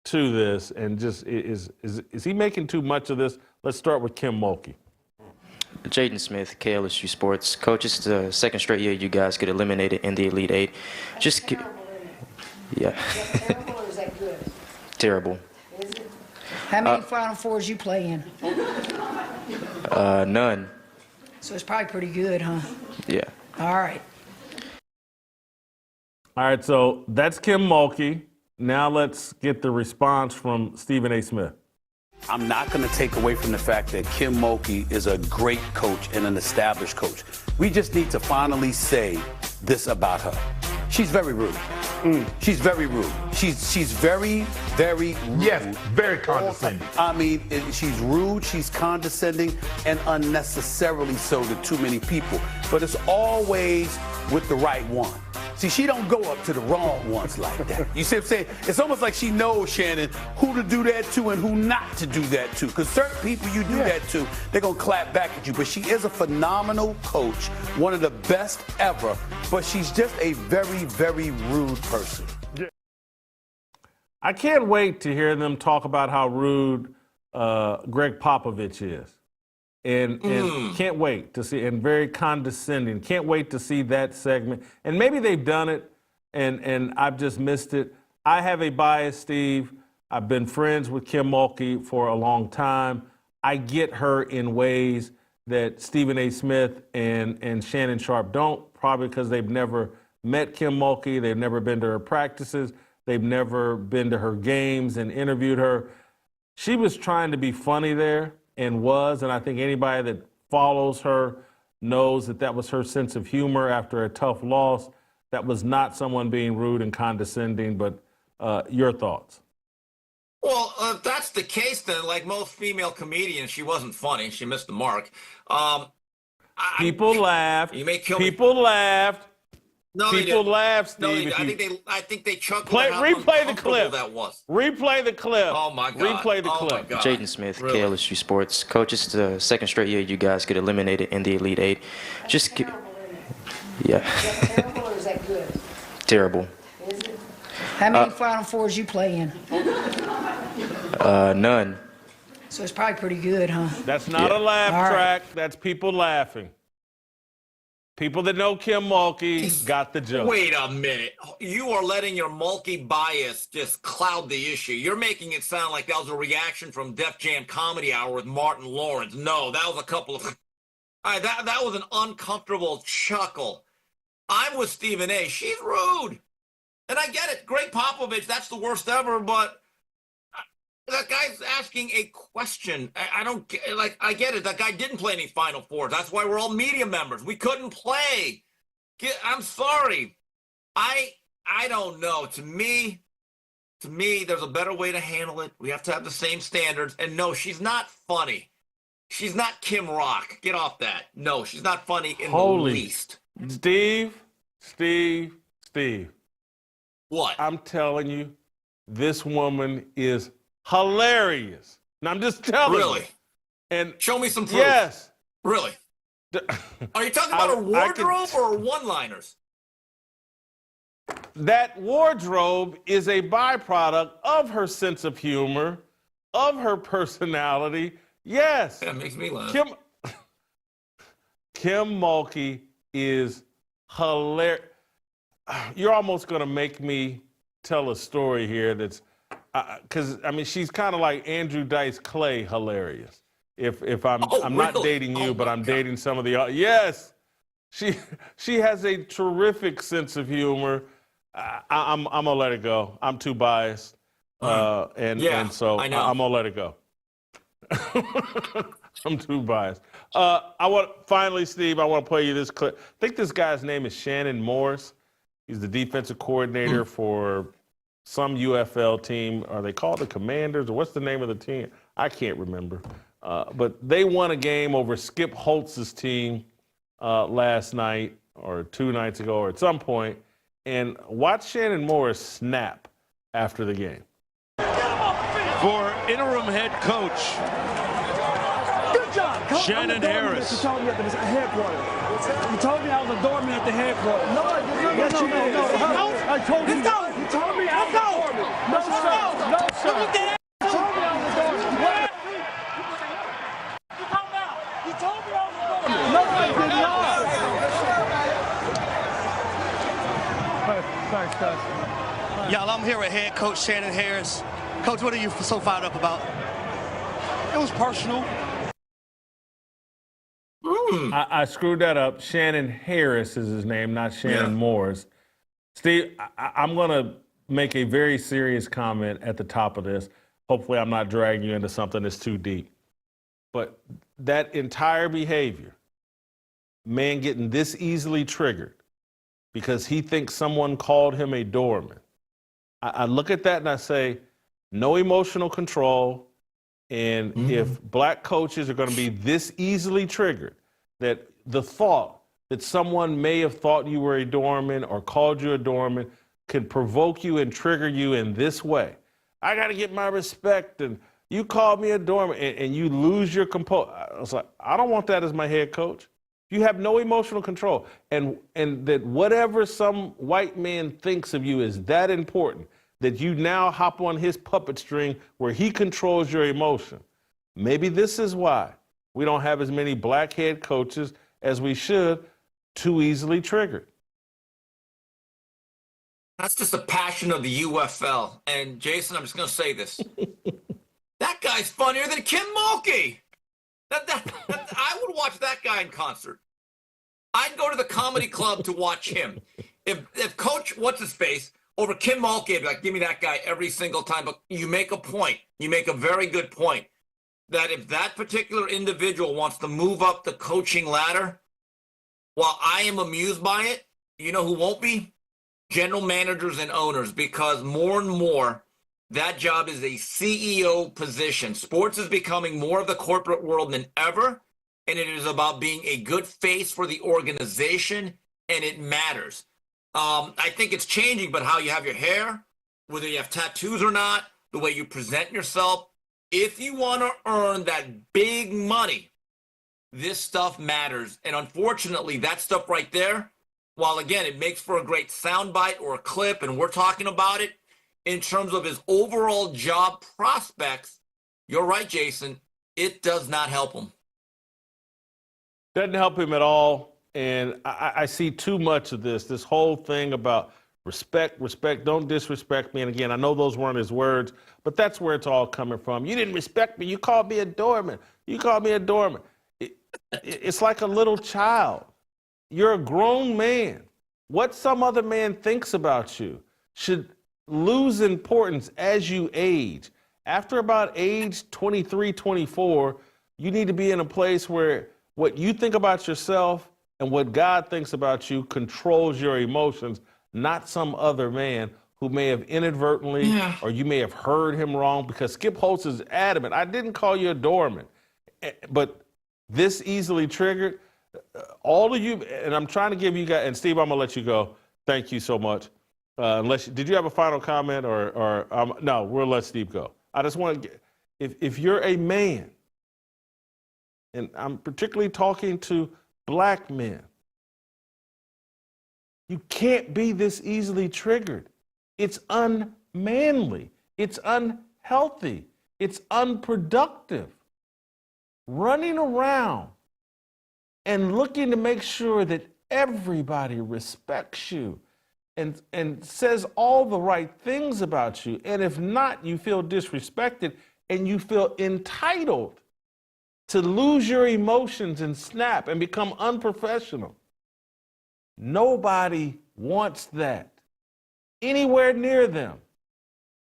to this. And just is he making too much of this? Let's start with Kim Mulkey. Jaden Smith, KLSU Sports. Coach, it's the second straight year you guys get eliminated in the Elite Eight. Yeah. Terrible or is that good? Terrible. Is it? How many Final Fours you play in? None. So it's probably pretty good, huh? Yeah. All right. All right, so that's Kim Mulkey. Now let's get the response from Stephen A. Smith. I'm not going to take away from the fact that Kim Mulkey is a great coach and an established coach. We just need to finally say this about her. She's very rude. She's very rude. She's very, very rude. Yes, very condescending. I mean, she's rude, she's condescending, and unnecessarily so to too many people. But it's always with the right one. See, she don't go up to the wrong ones like that. You see what I'm saying? It's almost like she knows, Shannon, who to do that to and who not to do that to. Because certain people you do that to, they're going to clap back at you. But she is a phenomenal coach, one of the best ever. But she's just a very, very rude person. I can't wait to hear them talk about how rude Greg Popovich is. And can't wait to see, and very condescending. Can't wait to see that segment. And maybe they've done it, and I've just missed it. I have a bias, Steve. I've been friends with Kim Mulkey for a long time. I get her in ways that Stephen A. Smith and Shannon Sharp don't, probably because they've never met Kim Mulkey. They've never been to her practices. They've never been to her games and interviewed her. She was trying to be funny there. And I think anybody that follows her knows that that was her sense of humor after a tough loss. That was not someone being rude and condescending, but your thoughts? Well, if that's the case, then like most female comedians, she wasn't funny. She missed the mark. People laughed. You may kill People me. laughed. No, people laughed, Steve. No, I think they chuckled. Replay the clip. That was. Replay the clip. Oh my God. Replay the clip. Jaden Smith, KLSU Sports. Coach, it's the second straight year you guys get eliminated in the Elite Eight. Just Is that terrible or is that good? terrible. Is it? How many Final Fours you play in? None. So it's probably pretty good, huh? That's not a laugh track. That's people laughing. People that know Kim Mulkey got the joke. Wait a minute. You are letting your Mulkey bias just cloud the issue. You're making it sound like that was a reaction from Def Jam Comedy Hour with Martin Lawrence. No, that was a couple of... that was an uncomfortable chuckle. I'm with Stephen A. She's rude. And I get it. Greg Popovich, that's the worst ever, but that guy's asking a question. I don't get, like, I get it. That guy didn't play any Final Fours. That's why we're all media members. We couldn't play. I'm sorry. I don't know. To me, there's a better way to handle it. We have to have the same standards. And no, she's not funny. She's not Kim Rock. Get off that. No, she's not funny in the least. Steve. What? I'm telling you, this woman is hilarious. And I'm just telling you. And show me some proof. Yes. Really? Are you talking about her wardrobe or her one-liners? That wardrobe is a byproduct of her sense of humor, of her personality. Yes. That makes me laugh. Kim Mulkey is hilarious. You're almost going to make me tell a story here that's, because I mean, she's kind of like Andrew Dice Clay hilarious. If I'm not dating you, but I'm dating some of the yes, she has a terrific sense of humor. I'm gonna let it go. I'm too biased, and so I'm gonna let it go. I'm too biased. Finally, Steve, I want to play you this clip. I think this guy's name is Shannon Morris. He's the defensive coordinator for some UFL team. Are they called the Commanders, or what's the name of the team? I can't remember. But they won a game over Skip Holtz's team last night or 2 nights ago or at some point. And watch Shannon Morris snap after the game. For interim head coach Good job. Shannon Harris. You told me at the headquarters. You told me I was a doorman at the headquarters. No, I didn't. Yes, you did. No, I told you. You told me I was a doorman. No, sir. No, sir. You told me I was a doorman. What? You told me I was a doorman. No, I did not. Thanks, guys. Y'all, I'm here with head coach Shannon Harris. Coach, what are you so fired up about? It was personal. I screwed that up. Shannon Harris is his name, not Shannon Morris. Steve, I'm going to make a very serious comment at the top of this. hopefully I'm not dragging you into something that's too deep. But that entire behavior, man getting this easily triggered because he thinks someone called him a doorman. I look at that and I say, no emotional control. And if black coaches are going to be this easily triggered, that the thought that someone may have thought you were a doorman or called you a doorman could provoke you and trigger you in this way. I got to get my respect, and you called me a doorman, and you lose your composure. I was like, I don't want that as my head coach. You have no emotional control, and that whatever some white man thinks of you is that important that you now hop on his puppet string where he controls your emotion. Maybe this is why we don't have as many black head coaches as we should, too easily triggered. That's just the passion of the UFL. And Jason, I'm just going to say this. That guy's funnier than Kim Mulkey. I would watch that guy in concert. I'd go to the comedy club to watch him. If Coach What's-His-Face over Kim Mulkey, I'd be like, give me that guy every single time. But you make a point. You make a very good point that if that particular individual wants to move up the coaching ladder, while I am amused by it, you know who won't be? General managers and owners, because more and more that job is a CEO position. Sports is becoming more of the corporate world than ever, and it is about being a good face for the organization, and it matters. I think it's changing, but how you have your hair, whether you have tattoos or not, the way you present yourself, if you want to earn that big money, this stuff matters. And unfortunately, that stuff right there, while again, it makes for a great soundbite or a clip, and we're talking about it, in terms of his overall job prospects, you're right, Jason, it does not help him. Doesn't help him at all. And I see too much of this whole thing about respect, don't disrespect me. And again, I know those weren't his words, but that's where it's all coming from. You didn't respect me. You called me a doorman. It's like a little child. You're a grown man. What some other man thinks about you should lose importance as you age. After about age 23, 24, you need to be in a place where what you think about yourself and what God thinks about you controls your emotions, not some other man who may have inadvertently or you may have heard him wrong, because Skip Holtz is adamant. I didn't call you a doorman. But this easily triggered, all of you, and I'm trying to give you guys, and Steve, I'm going to let you go. Thank you so much. Did you have a final comment or no, we'll let Steve go. I just want to if you're a man, and I'm particularly talking to black men, you can't be this easily triggered. It's unmanly. It's unhealthy. It's unproductive. Running around and looking to make sure that everybody respects you and says all the right things about you. And if not, you feel disrespected and you feel entitled to lose your emotions and snap and become unprofessional. Nobody wants that anywhere near them.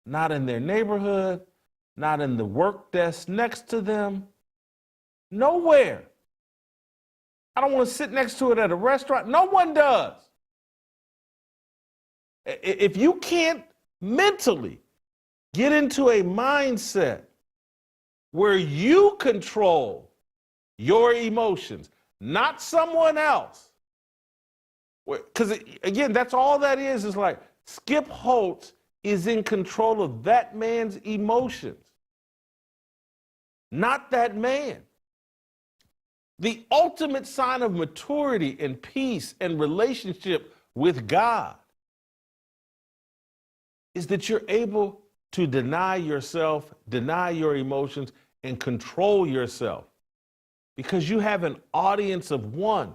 Not in their neighborhood, not in the work desk next to them, nowhere. I don't want to sit next to it at a restaurant. No one does. If you can't mentally get into a mindset where you control your emotions, not someone else. Because again, that's all that is like Skip Holtz is in control of that man's emotions, not that man. The ultimate sign of maturity and peace and relationship with God is that you're able to deny yourself, deny your emotions, and control yourself, because you have an audience of one.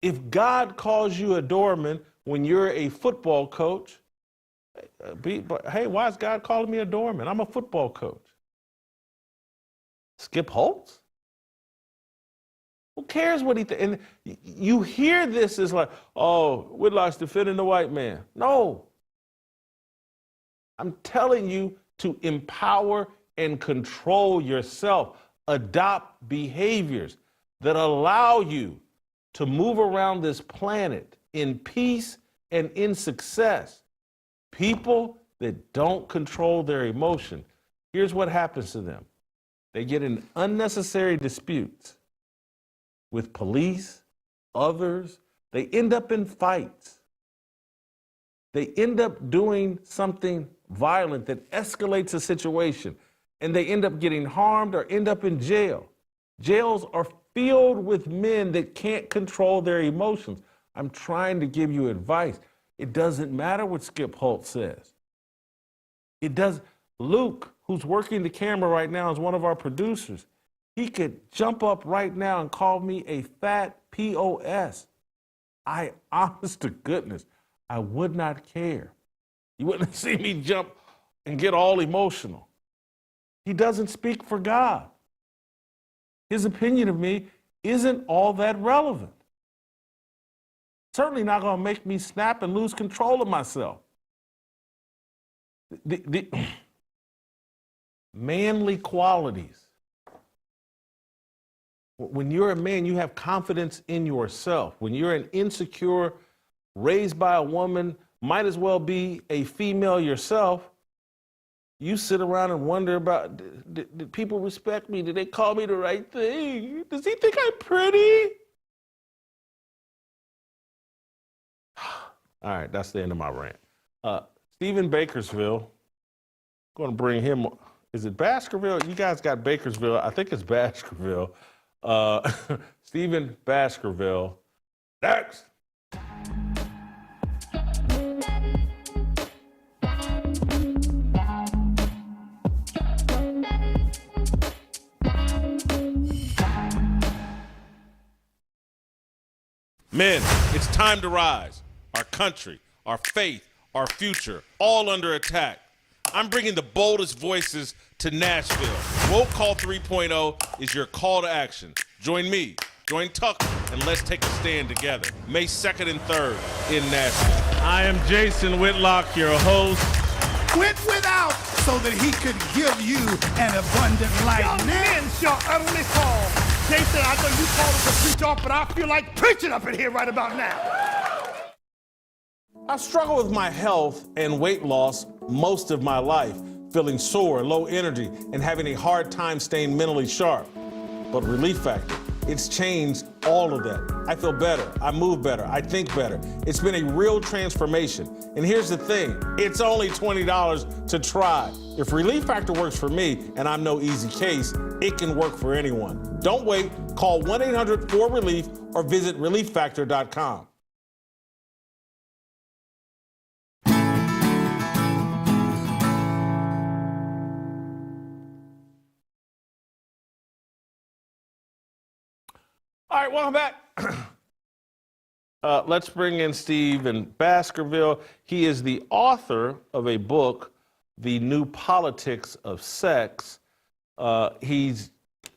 If God calls you a doorman when you're a football coach, hey, why is God calling me a doorman? I'm a football coach. Skip Holtz? Who cares what he thinks? And you hear this as like, oh, Whitlock's defending the white man. No. I'm telling you to empower and control yourself. Adopt behaviors that allow you to move around this planet in peace and in success. People that don't control their emotion, here's what happens to them. They get in unnecessary disputes with police, others. They end up in fights. They end up doing something violent that escalates a situation, and they end up getting harmed or end up in jail. Jails are filled with men that can't control their emotions. I'm trying to give you advice. It doesn't matter what Skip Holt says. It does. Luke, who's working the camera right now, is one of our producers. He could jump up right now and call me a fat POS. Honest to goodness, I would not care. You wouldn't see me jump and get all emotional. He doesn't speak for God. His opinion of me isn't all that relevant. Certainly not going to make me snap and lose control of myself. The manly qualities. When you're a man, you have confidence in yourself. When you're an insecure, raised by a woman, might as well be a female yourself, you sit around and wonder about, did people respect me? Did they call me the right thing? Does he think I'm pretty? All right, that's the end of my rant. Stephen Bakersville, going to bring him, is it Baskerville? You guys got Bakersville. I think it's Baskerville. Stephen Baskerville. Next. Men, it's time to rise. Our country, our faith, our future, all under attack. I'm bringing the boldest voices to Nashville. Roll Call 3.0 is your call to action. Join me, join Tucker, and let's take a stand together. May 2nd and 3rd in Nashville. I am Jason Whitlock, your host. Went without so that he could give you an abundant life. Young men shall utterly fall. Jason, I know you called us to preach off, but I feel like preaching up in here right about now. I struggle with my health and weight loss most of my life, feeling sore, low energy, and having a hard time staying mentally sharp. But Relief Factor, it's changed all of that. I feel better, I move better, I think better. It's been a real transformation. And here's the thing, it's only $20 to try. If Relief Factor works for me, and I'm no easy case, it can work for anyone. Don't wait, call 1-800-4RELIEF or visit relieffactor.com. All right, welcome back. Let's bring in Steve in Baskerville. He is the author of a book, The New Politics of Sex. He's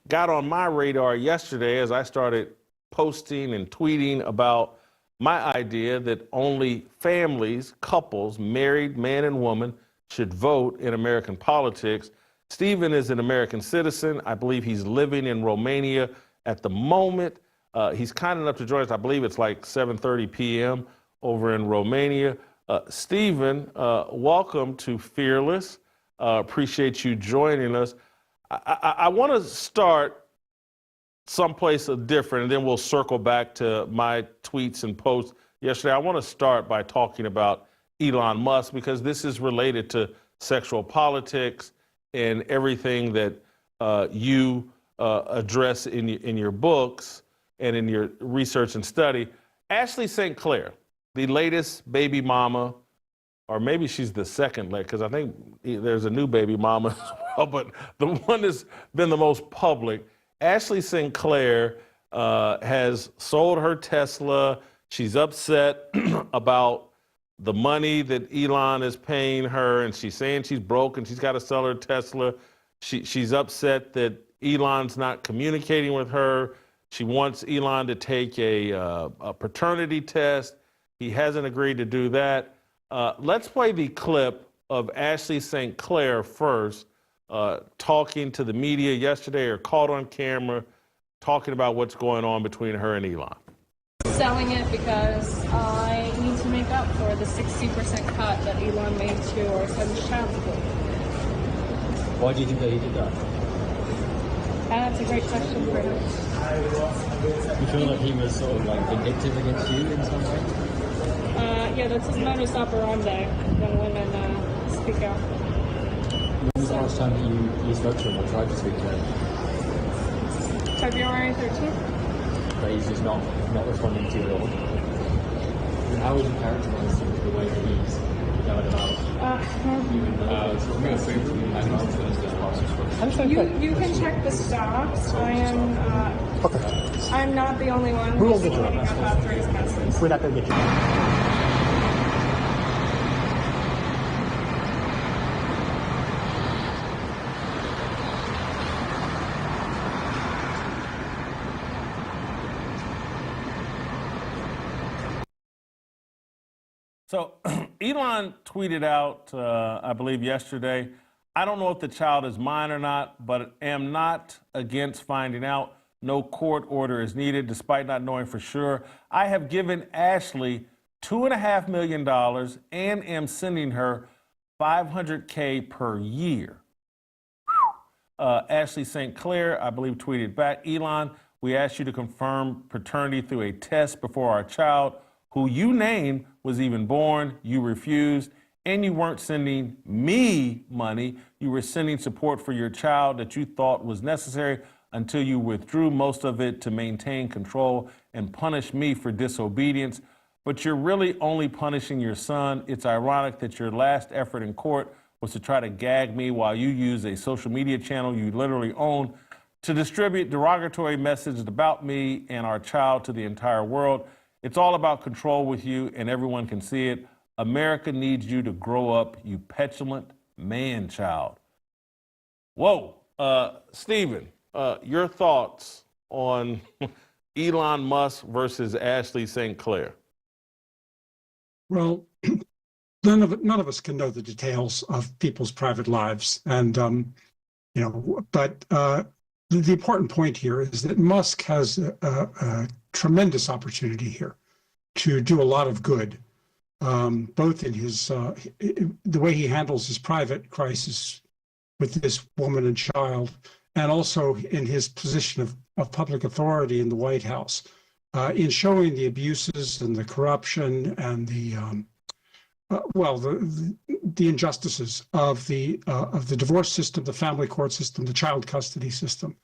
got on my radar yesterday as I started posting and tweeting about my idea that only families, couples, married man and woman, should vote in American politics. Stephen is an American citizen. I believe he's living in Romania at the moment. He's kind enough to join us. I believe it's like 7:30 p.m. over in Romania. Stephen, welcome to Fearless. Appreciate you joining us. I want to start someplace different, and then we'll circle back to my tweets and posts yesterday. I want to start by talking about Elon Musk, because this is related to sexual politics and everything that you address in your books and in your research and study. Ashley St. Clair, the latest baby mama, or maybe she's the second, because I think there's a new baby mama as well, but the one that's been the most public, Ashley St. Clair has sold her Tesla. She's upset about the money that Elon is paying her, and she's saying she's broke and she's got to sell her Tesla. She's upset that Elon's not communicating with her. She wants Elon to take a paternity test. He hasn't agreed to do that. Let's play the clip of Ashley St. Clair first, talking to the media yesterday or caught on camera, talking about what's going on between her and Elon. Selling it because I need to make up for the 60% cut that Elon made to our son's child support. Why do you think that he did that? That's a great question for him. You feel like he was sort of like vindictive against you in some way? Yeah, that's his modus operandi when women speak out. When was the last time that you spoke to him or tried to speak to him? February 13th. But he's just not responding to you at all. And how would you characterize sort of the way that he's going about? You can check the stocks. I'm not the only one who's tweeting up after his message. We're not going to get you. So Elon tweeted out, I believe yesterday, I don't know if the child is mine or not, but am not against finding out. No court order is needed, despite not knowing for sure. I have given Ashley $2.5 million and am sending her $500K per year. Ashley St. Clair, I believe, tweeted back, Elon, we asked you to confirm paternity through a test before our child, who you named, was even born. You refused, and you weren't sending me money. You were sending support for your child that you thought was necessary until you withdrew most of it to maintain control and punish me for disobedience. But you're really only punishing your son. It's ironic that your last effort in court was to try to gag me while you use a social media channel you literally own to distribute derogatory messages about me and our child to the entire world. It's all about control with you, and everyone can see it. America needs you to grow up, you petulant man-child. Whoa. Stephen, your thoughts on Elon Musk versus Ashley St. Clair? Well, none of us can know the details of people's private lives, and but the important point here is that Musk has a tremendous opportunity here to do a lot of good, both in his the way he handles his private crisis with this woman and child, and also in his position of public authority in the White House, in showing the abuses and the corruption and the injustices of the divorce system, the family court system, the child custody system,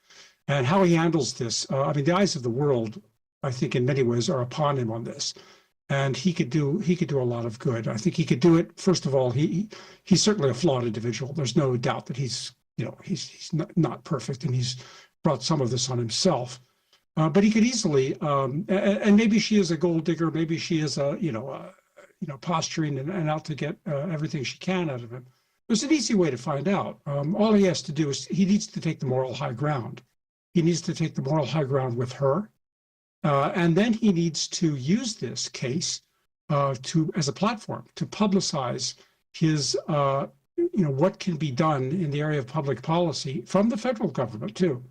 and how he handles this. I mean, the eyes of the world, I think, in many ways, are upon him on this, and he could do a lot of good. I think he could do it. First of all, he's certainly a flawed individual. There's no doubt that he's not perfect, and he's brought some of this on himself. But he could easily, and maybe she is a gold digger. Maybe she is posturing and out to get everything she can out of him. There's an easy way to find out. All he has to do is he needs to take the moral high ground. He needs to take the moral high ground with her, and then he needs to use this case as a platform to publicize his, what can be done in the area of public policy from the federal government too,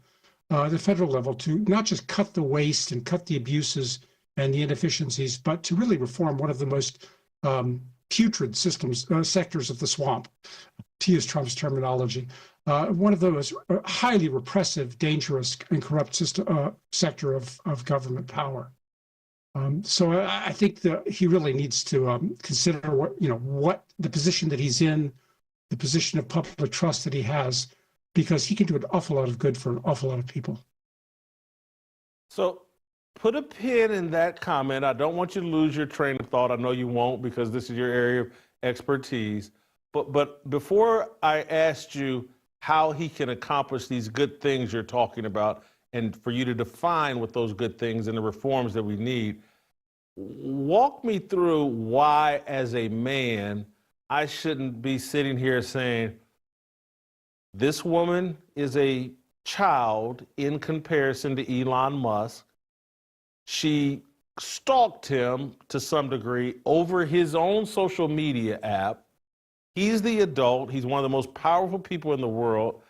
the federal level, to not just cut the waste and cut the abuses and the inefficiencies, but to really reform one of the most putrid sectors of the swamp, to use Trump's terminology. One of those highly repressive, dangerous, and corrupt sector of government power. So I think that he really needs to consider what the position that he's in, the position of public trust that he has, because he can do an awful lot of good for an awful lot of people. So put a pin in that comment. I don't want you to lose your train of thought. I know you won't, because this is your area of expertise. But before I asked you how he can accomplish these good things you're talking about, and for you to define what those good things and the reforms that we need, walk me through why, as a man, I shouldn't be sitting here saying, this woman is a child in comparison to Elon Musk. She stalked him to some degree over his own social media app. He's the adult. He's one of the most powerful people in the world.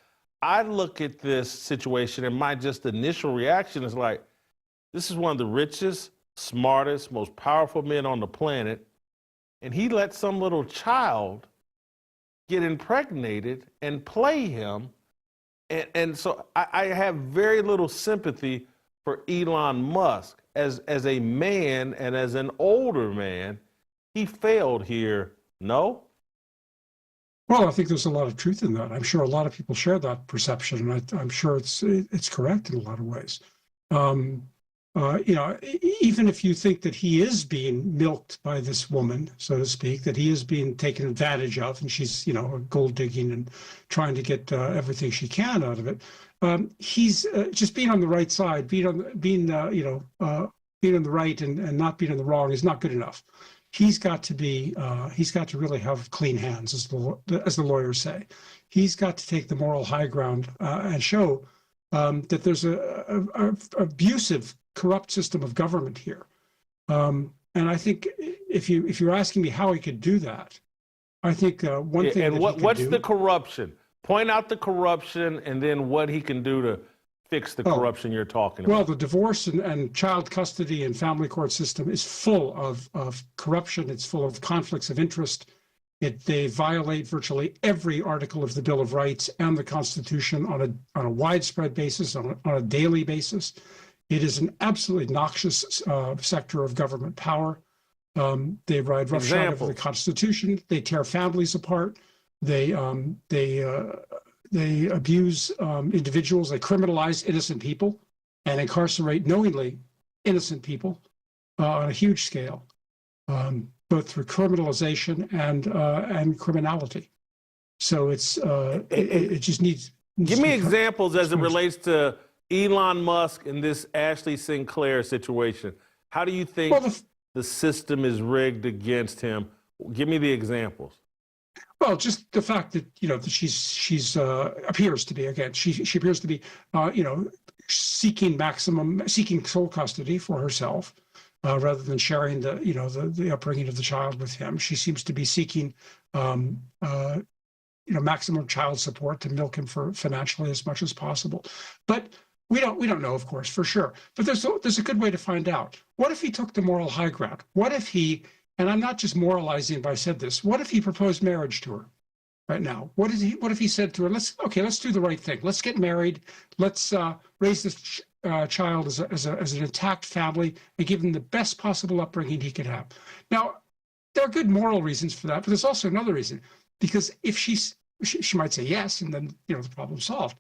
I look at this situation and my just initial reaction is like, this is one of the richest, smartest, most powerful men on the planet. And he let some little child get impregnated and play him. And so I have very little sympathy for Elon Musk as a man and as an older man. He failed here, no? Well, I think there's a lot of truth in that. I'm sure a lot of people share that perception, and I'm sure it's correct in a lot of ways. You know, even if you think that he is being milked by this woman, so to speak, that he is being taken advantage of, and she's, you know, gold digging and trying to get everything she can out of it, he's just being on the right side, being on the right and not being on the wrong is not good enough. He's got to really have clean hands, as the lawyers say. He's got to take the moral high ground and show that there's a abusive, corrupt system of government here. And I think if you're asking me how he could do that, I think one thing. And what's the corruption? Point out the corruption, and then what he can do to fix the corruption you're talking about. Well, the divorce and child custody and family court system is full of corruption. It's full of conflicts of interest. They violate virtually every article of the Bill of Rights and the Constitution on a widespread basis, on a daily basis. It is an absolutely noxious sector of government power. They ride roughshod over the Constitution. They tear families apart. They abuse individuals. They criminalize innocent people and incarcerate knowingly innocent people on a huge scale, both through criminalization and criminality. So it just needs. Give me examples as it relates to Elon Musk and this Ashley Sinclair situation. How do you think the system is rigged against him? Give me the examples. Well, just the fact that, you know, that she's appears to be, again, she appears to be, you know, seeking sole custody for herself, rather than sharing the upbringing of the child with him. She seems to be seeking, you know, maximum child support to milk him for financially as much as possible. But we don't know, of course, for sure. But there's a good way to find out. What if he took the moral high ground? What if he, and I'm not just moralizing by said this, what if he proposed marriage to her right now? What if he said to her, let's do the right thing. Let's get married. Let's raise this child as an intact family and give him the best possible upbringing he could have. Now, there are good moral reasons for that, but there's also another reason, because if she might say yes, and then, you know, the problem's solved.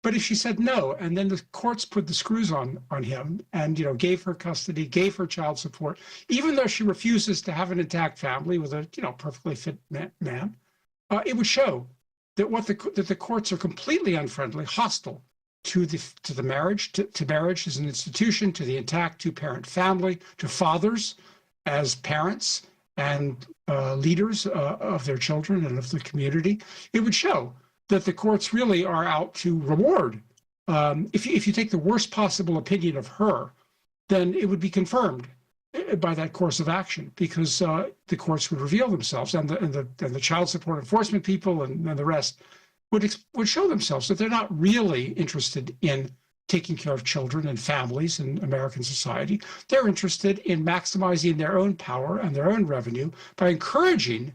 But if she said no, and then the courts put the screws on him and, you know, gave her custody, gave her child support, even though she refuses to have an intact family with a, you know, perfectly fit man, it would show that that the courts are completely unfriendly, hostile to the marriage, to marriage as an institution, to the intact two-parent family, to fathers as parents and leaders of their children and of the community. It would show that the courts really are out to reward. If you take the worst possible opinion of her, then it would be confirmed by that course of action, because the courts would reveal themselves, and the child support enforcement people and the rest would show themselves that they're not really interested in taking care of children and families in American society. They're interested in maximizing their own power and their own revenue by encouraging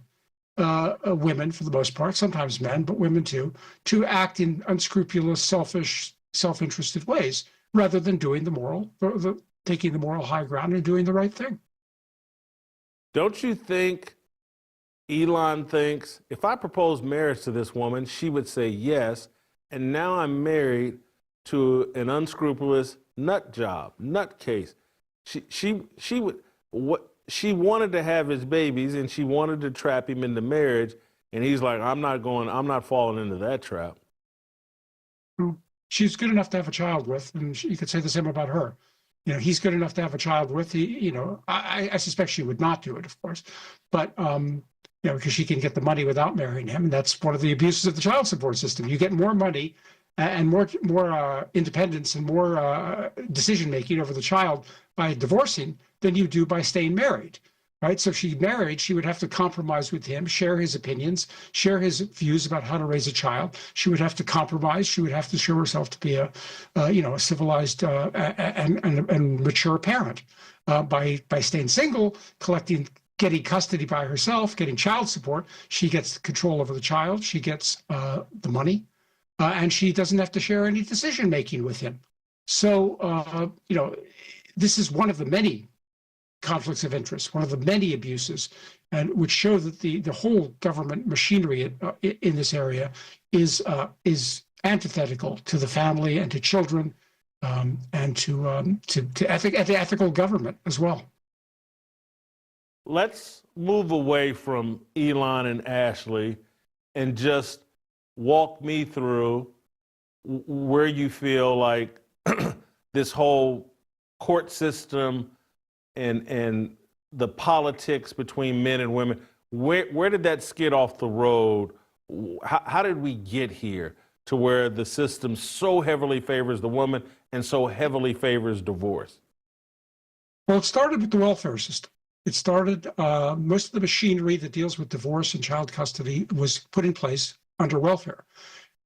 women, for the most part, sometimes men, but women too, to act in unscrupulous, selfish, self-interested ways, rather than doing taking the moral high ground and doing the right thing. Don't you think Elon thinks, if I propose marriage to this woman, she would say yes, and now I'm married to an unscrupulous nut case. She wanted to have his babies, and she wanted to trap him into marriage, and he's like, I'm not falling into that trap. She's good enough to have a child with, and you could say the same about her. You know, he's good enough to have a child with. I suspect she would not do it, of course, but you know, because she can get the money without marrying him, and that's one of the abuses of the child support system. You get more money and more independence and more decision making over the child by divorcing than you do by staying married. right? So if she married, she would have to compromise with him, share his opinions, share his views about how to raise a child. She would have to compromise. She would have to show herself to be a civilized and mature parent by staying single, getting custody by herself, getting child support. She gets control over the child. She gets the money, and she doesn't have to share any decision making with him. So this is one of the many conflicts of interest, one of the many abuses, and which show that the whole government machinery in this area is antithetical to the family and to children, and to ethical government as well. Let's move away from Elon and Ashley and just walk me through where you feel like this whole court system and the politics between men and women, where did that skid off the road? How did we get here to where the system so heavily favors the woman and so heavily favors divorce? Well, it started with the welfare system. It started, most of the machinery that deals with divorce and child custody was put in place under welfare.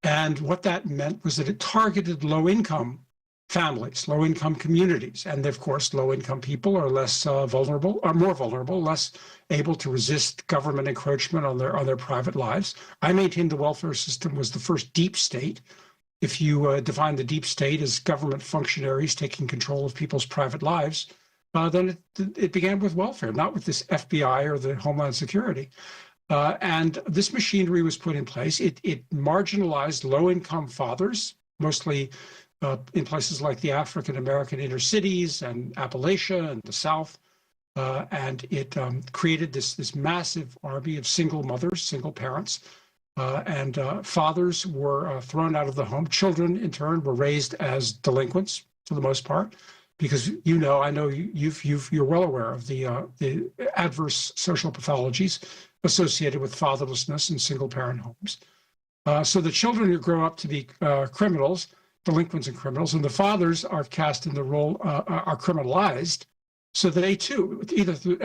And what that meant was that it targeted low-income families, low-income communities. And of course, low-income people are less vulnerable, are more vulnerable, less able to resist government encroachment on their private lives. I maintain the welfare system was the first deep state. If you define the deep state as government functionaries taking control of people's private lives, then it began with welfare, not with this FBI or the Homeland Security. And this machinery was put in place. It marginalized low-income fathers, mostly in places like the African-American inner cities and Appalachia and the South. And it created this massive army of single mothers, single parents. And fathers were thrown out of the home. Children, in turn, were raised as delinquents for the most part, because I know you're well aware of the adverse social pathologies associated with fatherlessness in single-parent homes. So the children who grow up to be criminals, delinquents and criminals, and the fathers are cast in the role, are criminalized. So they too, either through,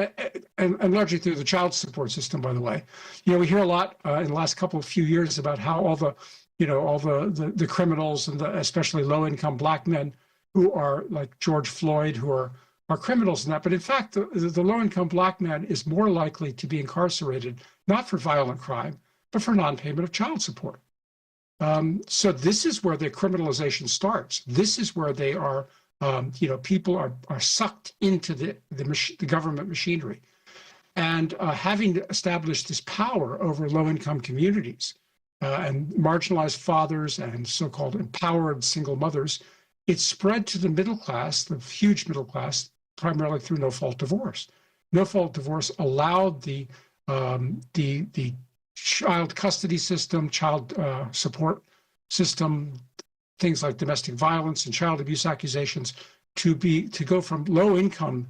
and largely through the child support system, by the way. We hear a lot in the last few years about how all the criminals and especially low-income Black men who are like George Floyd, who are criminals in that. But in fact, the low-income Black man is more likely to be incarcerated, not for violent crime, but for non-payment of child support. So this is where the criminalization starts. This is where they are, people are sucked into the government machinery. And having established this power over low-income communities and marginalized fathers and so-called empowered single mothers, it spread to the middle class, the huge middle class, primarily through no-fault divorce. No-fault divorce allowed the child custody system, child support system, things like domestic violence and child abuse accusations to go from low-income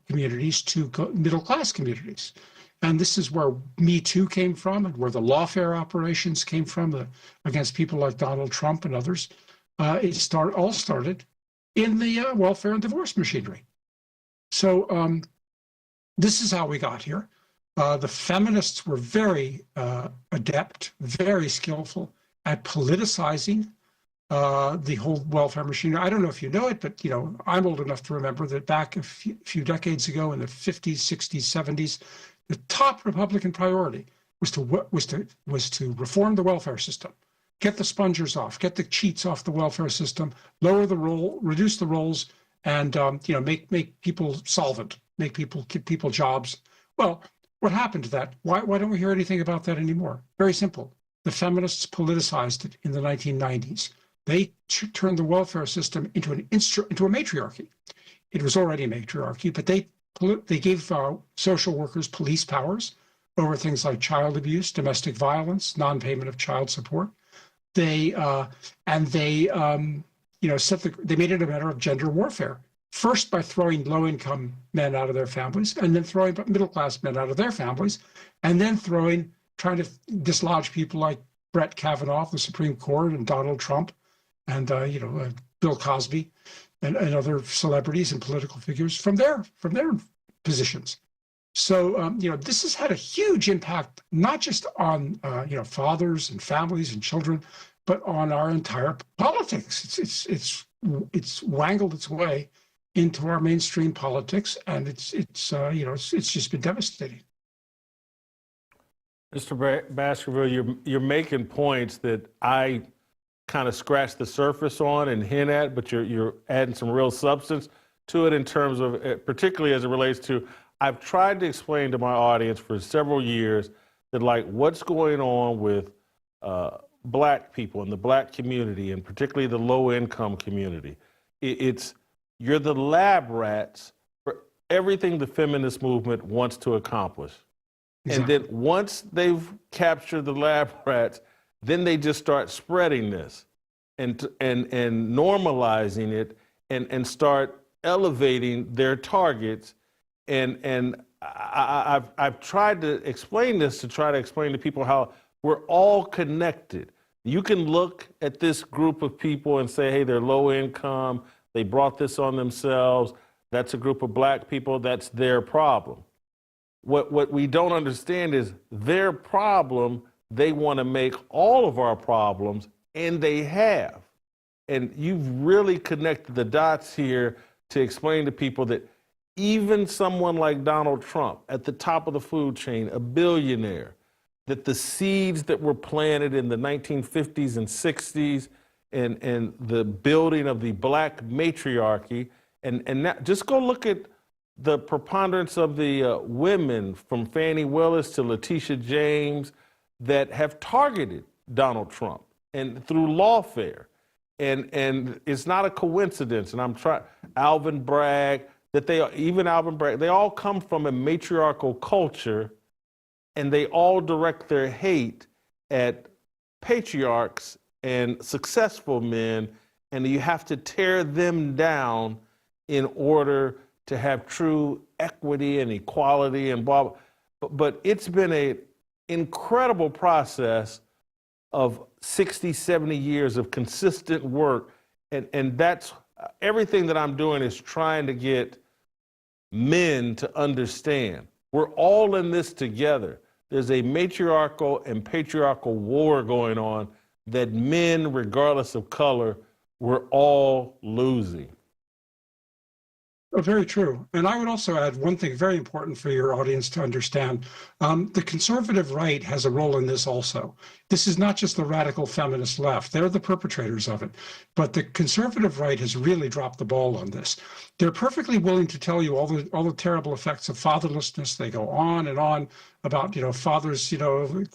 communities to middle-class communities. And this is where Me Too came from, and where the lawfare operations came from against people like Donald Trump and others. It all started in the welfare and divorce machinery. So this is how we got here. The feminists were very adept, very skillful at politicizing the whole welfare machinery. I don't know if you know it, but I'm old enough to remember that back a few decades ago in the 50s, 60s, 70s, the top Republican priority was to reform the welfare system. Get the spongers off, get the cheats off the welfare system, lower the roll, reduce the rolls, and make people solvent, give people jobs. Well, what happened to that? Why don't we hear anything about that anymore? Very simple. The feminists politicized it in the 1990s. They turned the welfare system into a matriarchy. It was already a matriarchy, but they gave social workers police powers over things like child abuse, domestic violence, non-payment of child support. They made it a matter of gender warfare. First by throwing low-income men out of their families, and then throwing middle-class men out of their families, and then trying to dislodge people like Brett Kavanaugh of the Supreme Court and Donald Trump and Bill Cosby and other celebrities and political figures from their positions. So, this has had a huge impact, not just on, fathers and families and children, but on our entire politics. It's wangled its way into our mainstream politics, and it's just been devastating. Mr. Baskerville, you're making points that I kind of scratched the surface on and hint at, but you're adding some real substance to it in terms of, particularly as it relates to, I've tried to explain to my audience for several years that, like, what's going on with Black people in the Black community, and particularly the low-income community. You're the lab rats for everything the feminist movement wants to accomplish. Exactly. And then once they've captured the lab rats, then they just start spreading this and normalizing it and start elevating their targets. And I've tried to explain this to try to explain to people how we're all connected. You can look at this group of people and say, hey, they're low income, they brought this on themselves, that's a group of Black people, that's their problem. What we don't understand is their problem, they want to make all of our problems, and they have. And you've really connected the dots here to explain to people that even someone like Donald Trump, at the top of the food chain, a billionaire, that the seeds that were planted in the 1950s and 60s and the building of the Black matriarchy, and now, just go look at the preponderance of the women from Fannie Willis to Letitia James that have targeted Donald Trump and through lawfare. And it's not a coincidence, and I'm trying, Alvin Bragg, they all come from a matriarchal culture, and they all direct their hate at patriarchs and successful men, and you have to tear them down in order to have true equity and equality and blah, blah. But it's been an incredible process of 60, 70 years of consistent work. And that's everything that I'm doing is trying to get men to understand. We're all in this together. There's a matriarchal and patriarchal war going on that men, regardless of color, we're all losing. Oh, very true. And I would also add one thing very important for your audience to understand. The conservative right has a role in this also. This is not just the radical feminist left. They're the perpetrators of it. But the conservative right has really dropped the ball on this. They're perfectly willing to tell you all the terrible effects of fatherlessness. They go on and on about, fathers,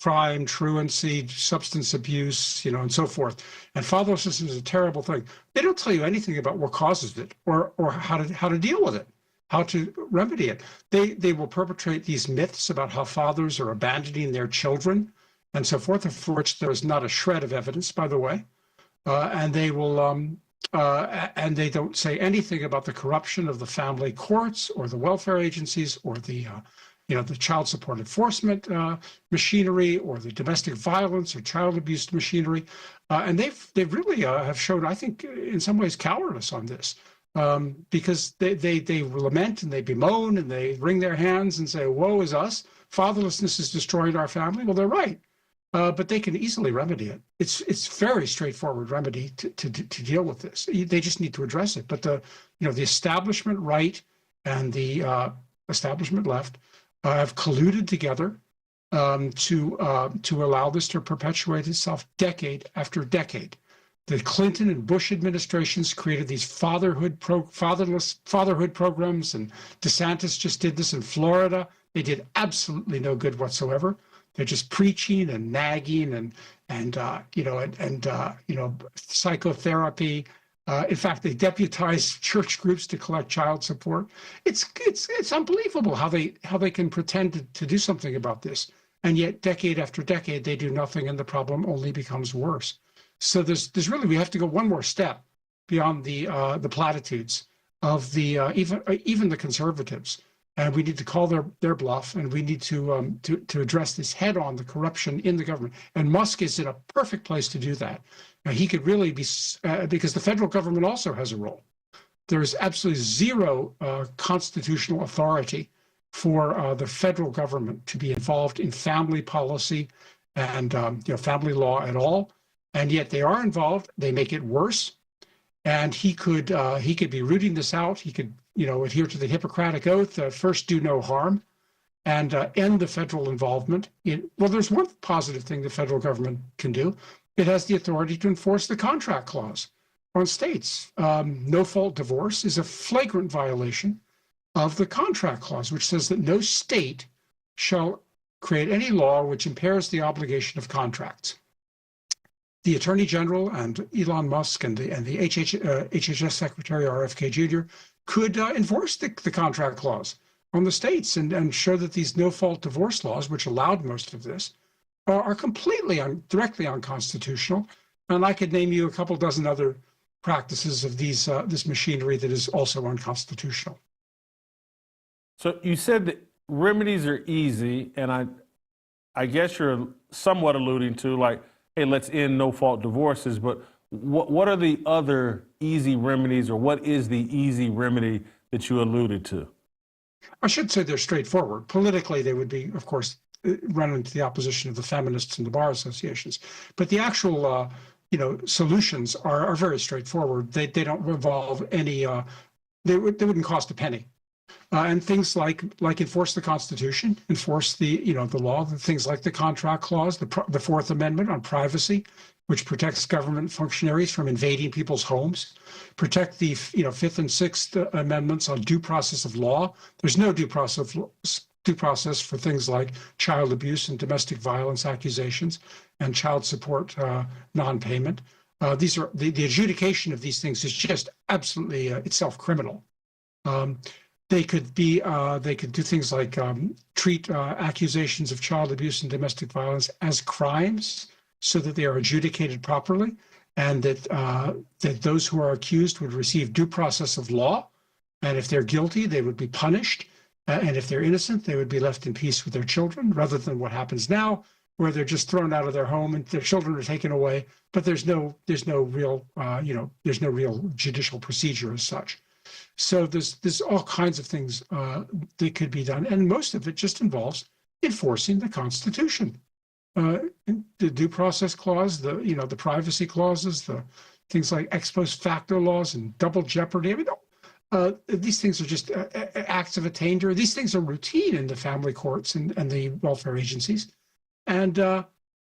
crime, truancy, substance abuse, and so forth. And fatherlessness is a terrible thing. They don't tell you anything about what causes it or how to deal with it, how to remedy it. They will perpetrate these myths about how fathers are abandoning their children and so forth, for which there is not a shred of evidence, by the way. And they will, and they don't say anything about the corruption of the family courts or the welfare agencies or the child support enforcement machinery or the domestic violence or child abuse machinery. And they've really have shown, I think, in some ways, cowardice on this. Because they lament and they bemoan and they wring their hands and say, woe is us, fatherlessness is destroying our family. Well, they're right, but they can easily remedy it. It's very straightforward remedy to deal with this. They just need to address it. But the establishment right and the establishment left have colluded together to allow this to perpetuate itself decade after decade. The Clinton and Bush administrations created these fatherhood programs, and DeSantis just did this in Florida. They did absolutely no good whatsoever. They're just preaching and nagging and psychotherapy. In fact, they deputized church groups to collect child support. It's unbelievable how they can pretend to do something about this, and yet decade after decade they do nothing, and the problem only becomes worse. So there's really, we have to go one more step beyond the platitudes of the even the conservatives, and we need to call their bluff, and we need to address this head on, the corruption in the government. And Musk is in a perfect place to do that. Now, he could really be because the federal government also has a role. There is absolutely zero constitutional authority for the federal government to be involved in family policy and family law at all, and yet they are involved. They make it worse, and he could be rooting this out. He could adhere to the Hippocratic Oath, first do no harm, and end the federal involvement. Well, there's one positive thing the federal government can do. It has the authority to enforce the contract clause on states. No-fault divorce is a flagrant violation of the contract clause, which says that no state shall create any law which impairs the obligation of contracts. The Attorney General and Elon Musk and the HHS Secretary RFK Jr. could enforce the contract clause on the states and show that these no-fault divorce laws, which allowed most of this, are completely directly unconstitutional. And I could name you a couple dozen other practices of this machinery that is also unconstitutional. So you said that remedies are easy, and I guess you're somewhat alluding to, like, hey, let's end no-fault divorces, but what are the other easy remedies, or what is the easy remedy that you alluded to? I should say they're straightforward. Politically, they would be, of course, run into the opposition of the feminists and the bar associations. But the actual, solutions are very straightforward. They don't involve any, they wouldn't cost a penny. And things like enforce the Constitution, enforce the law, things like the contract clause, the Fourth Amendment on privacy, which protects government functionaries from invading people's homes, protect the Fifth and Sixth Amendments on due process of law. There's no due process for things like child abuse and domestic violence accusations and child support non-payment. These are the adjudication of these things is just absolutely itself criminal. They could do things like treat accusations of child abuse and domestic violence as crimes, so that they are adjudicated properly, and that those who are accused would receive due process of law, and if they're guilty, they would be punished, and if they're innocent, they would be left in peace with their children, rather than what happens now, where they're just thrown out of their home and their children are taken away, but there's no real judicial procedure as such. So there's all kinds of things that could be done, and most of it just involves enforcing the Constitution. The due process clause, the privacy clauses, the things like ex post facto laws and double jeopardy. I mean, these things are just acts of attainder. These things are routine in the family courts and the welfare agencies. And the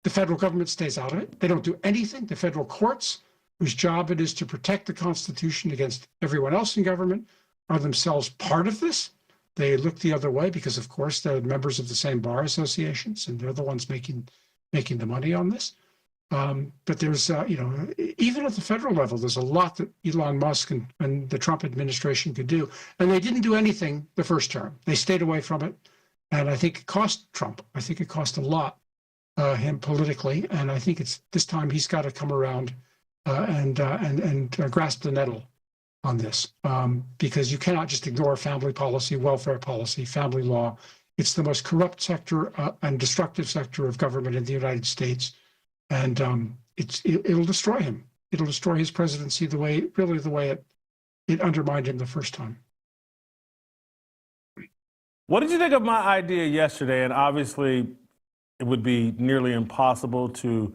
federal government stays out of it. They don't do anything. The federal courts, whose job it is to protect the Constitution against everyone else in government, are themselves part of this. They look the other way because, of course, they're members of the same bar associations, and they're the ones making the money on this. But there's, even at the federal level, there's a lot that Elon Musk and the Trump administration could do. And they didn't do anything the first term. They stayed away from it. And I think it cost Trump. I think it cost a lot him politically. And I think it's this time he's got to come around and grasp the nettle on this, because you cannot just ignore family policy, welfare policy, family law. It's the most corrupt sector and destructive sector of government in the United States, and it'll destroy him. It'll destroy his presidency the way it undermined him the first time. What did you think of my idea yesterday? And obviously, it would be nearly impossible to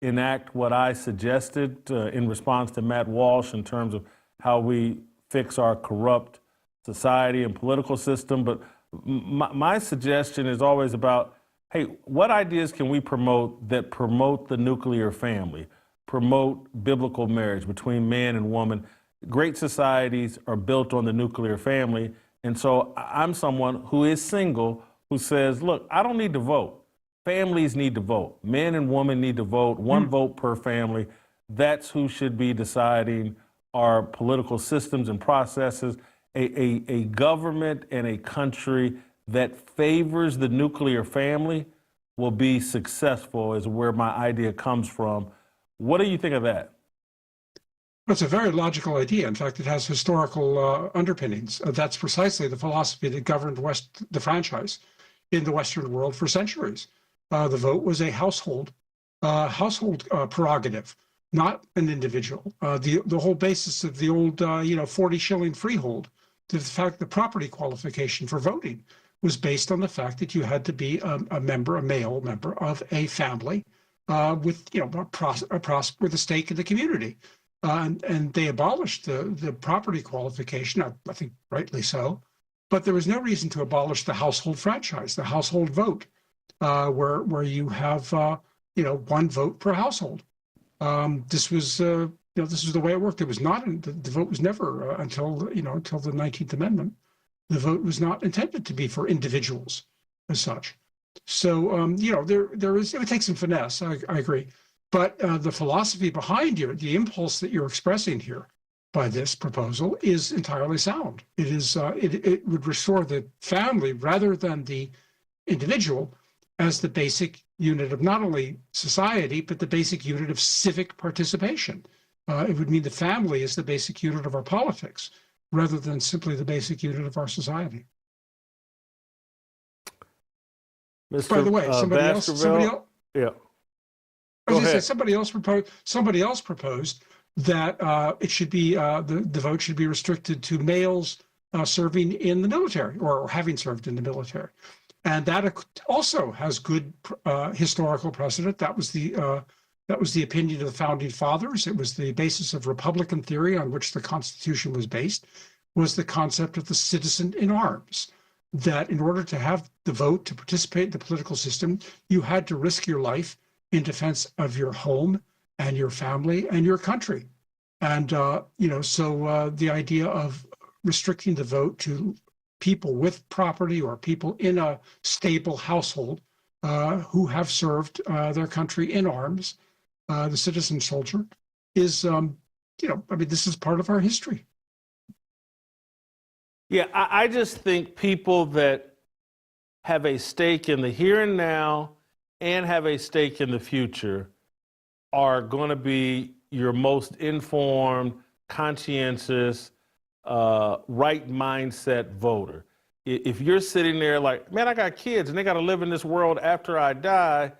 enact what I suggested in response to Matt Walsh in terms of how we fix our corrupt society and political system. But my suggestion is always about, hey, what ideas can we promote that promote the nuclear family, promote biblical marriage between man and woman? Great societies are built on the nuclear family. And so I'm someone who is single who says, look, I don't need to vote. Families need to vote. Men and women need to vote. One vote per family. That's who should be deciding our political systems and processes. A government and a country that favors the nuclear family will be successful, is where my idea comes from. What do you think of that? It's a very logical idea. In fact, it has historical underpinnings. That's precisely the philosophy that governed the franchise in the Western world for centuries. The vote was a household prerogative, not an individual. The whole basis of the old 40 shilling freehold, the property qualification for voting was based on the fact that you had to be a male member of a family with, with a stake in the community. And they abolished the property qualification, I think rightly so, but there was no reason to abolish the household franchise, the household vote, where you have, one vote per household. This was the way it worked. It was not, the vote was never until the 19th Amendment. The vote was not intended to be for individuals as such. So, there is, it would take some finesse, I agree. But the philosophy behind you, the impulse that you're expressing here by this proposal is entirely sound. It is, it would restore the family rather than the individual as the basic unit of not only society, but the basic unit of civic participation. It would mean the family is the basic unit of our politics rather than simply the basic unit of our society. By the way, somebody else, yeah. I was going to say somebody else proposed that it should be the vote should be restricted to males serving in the military or having served in the military, and that also has good historical precedent. That was the opinion of the founding fathers. It was the basis of Republican theory on which the Constitution was based. Was the concept of the citizen in arms. That in order to have the vote to participate in the political system, you had to risk your life in defense of your home and your family and your country. And, the idea of restricting the vote to people with property or people in a stable household who have served their country in arms, the citizen soldier, is, this is part of our history. Yeah, I just think people that have a stake in the here and now and have a stake in the future are going to be your most informed, conscientious, right mindset voter. If you're sitting there like, man, I got kids and they got to live in this world after I die,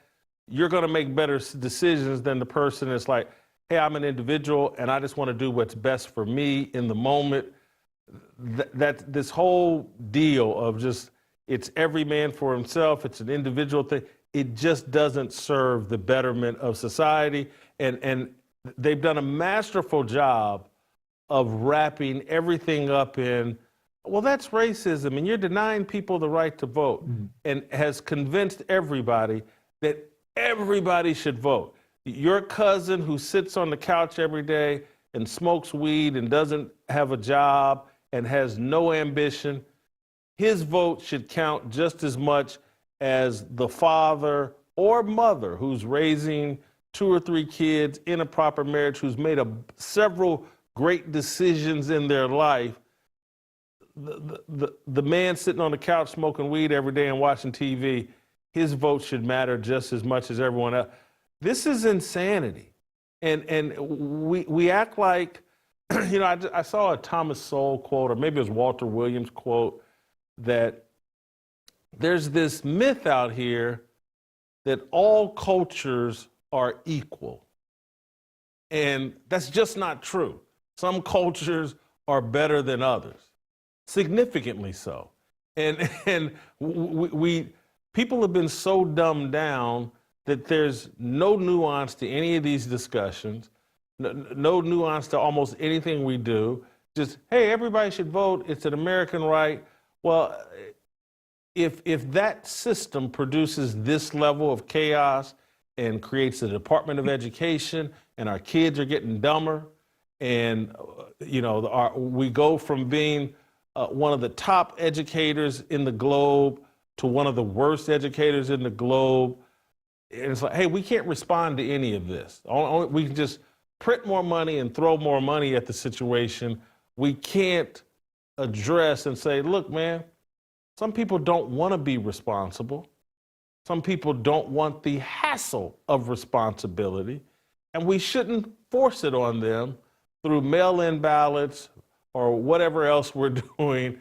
you're going to make better decisions than the person that's like, hey, I'm an individual and I just want to do what's best for me in the moment. That this whole deal of just, it's every man for himself, it's an individual thing, it just doesn't serve the betterment of society. And they've done a masterful job of wrapping everything up in, well, that's racism and you're denying people the right to vote, and has convinced everybody that everybody should vote. Your cousin who sits on the couch every day and smokes weed and doesn't have a job and has no ambition, his vote should count just as much as the father or mother who's raising 2 or 3 kids in a proper marriage, who's made several great decisions in their life. The man sitting on the couch smoking weed every day and watching TV, his vote should matter just as much as everyone else. This is insanity. And we act like, I saw a Thomas Sowell quote, or maybe it was Walter Williams quote, that there's this myth out here that all cultures are equal. And that's just not true. Some cultures are better than others, significantly so. And people have been so dumbed down that there's no nuance to any of these discussions. No nuance to almost anything we do. Just, hey, everybody should vote. It's an American right. Well, if that system produces this level of chaos and creates a Department of Education and our kids are getting dumber and, we go from being one of the top educators in the globe to one of the worst educators in the globe, and it's like, hey, we can't respond to any of this. We can just print more money and throw more money at the situation. We can't address and say, look, man, some people don't want to be responsible. Some people don't want the hassle of responsibility, and we shouldn't force it on them through mail-in ballots or whatever else we're doing.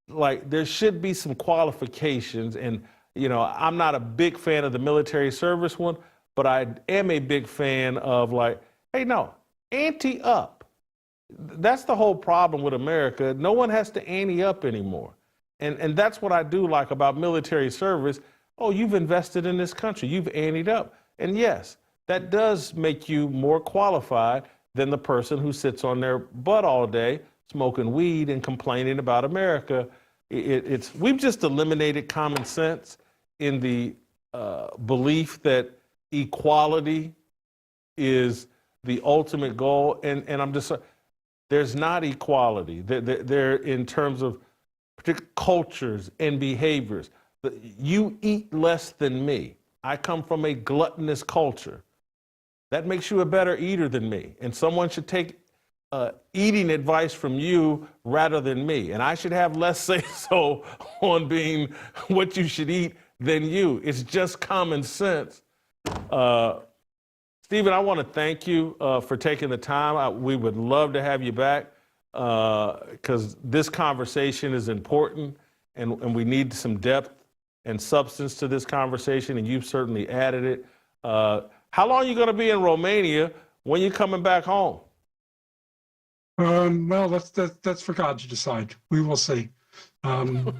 Like, there should be some qualifications, and I'm not a big fan of the military service one, but I am a big fan of hey, no, ante up. That's the whole problem with America. No one has to ante up anymore. And that's what I do like about military service. Oh, you've invested in this country. You've anteed up. And yes, that does make you more qualified than the person who sits on their butt all day smoking weed and complaining about America. We've just eliminated common sense in the belief that equality is the ultimate goal. And I'm just, there's not equality. There in terms of particular cultures and behaviors. You eat less than me. I come from a gluttonous culture. That makes you a better eater than me. And someone should take eating advice from you rather than me. And I should have less say-so on being what you should eat than you. It's just common sense. Stephen, I want to thank you for taking the time. We would love to have you back because this conversation is important and we need some depth and substance to this conversation, and you've certainly added it. How long are you going to be in Romania? When are you coming back home? Well, that's for God to decide. We will see. The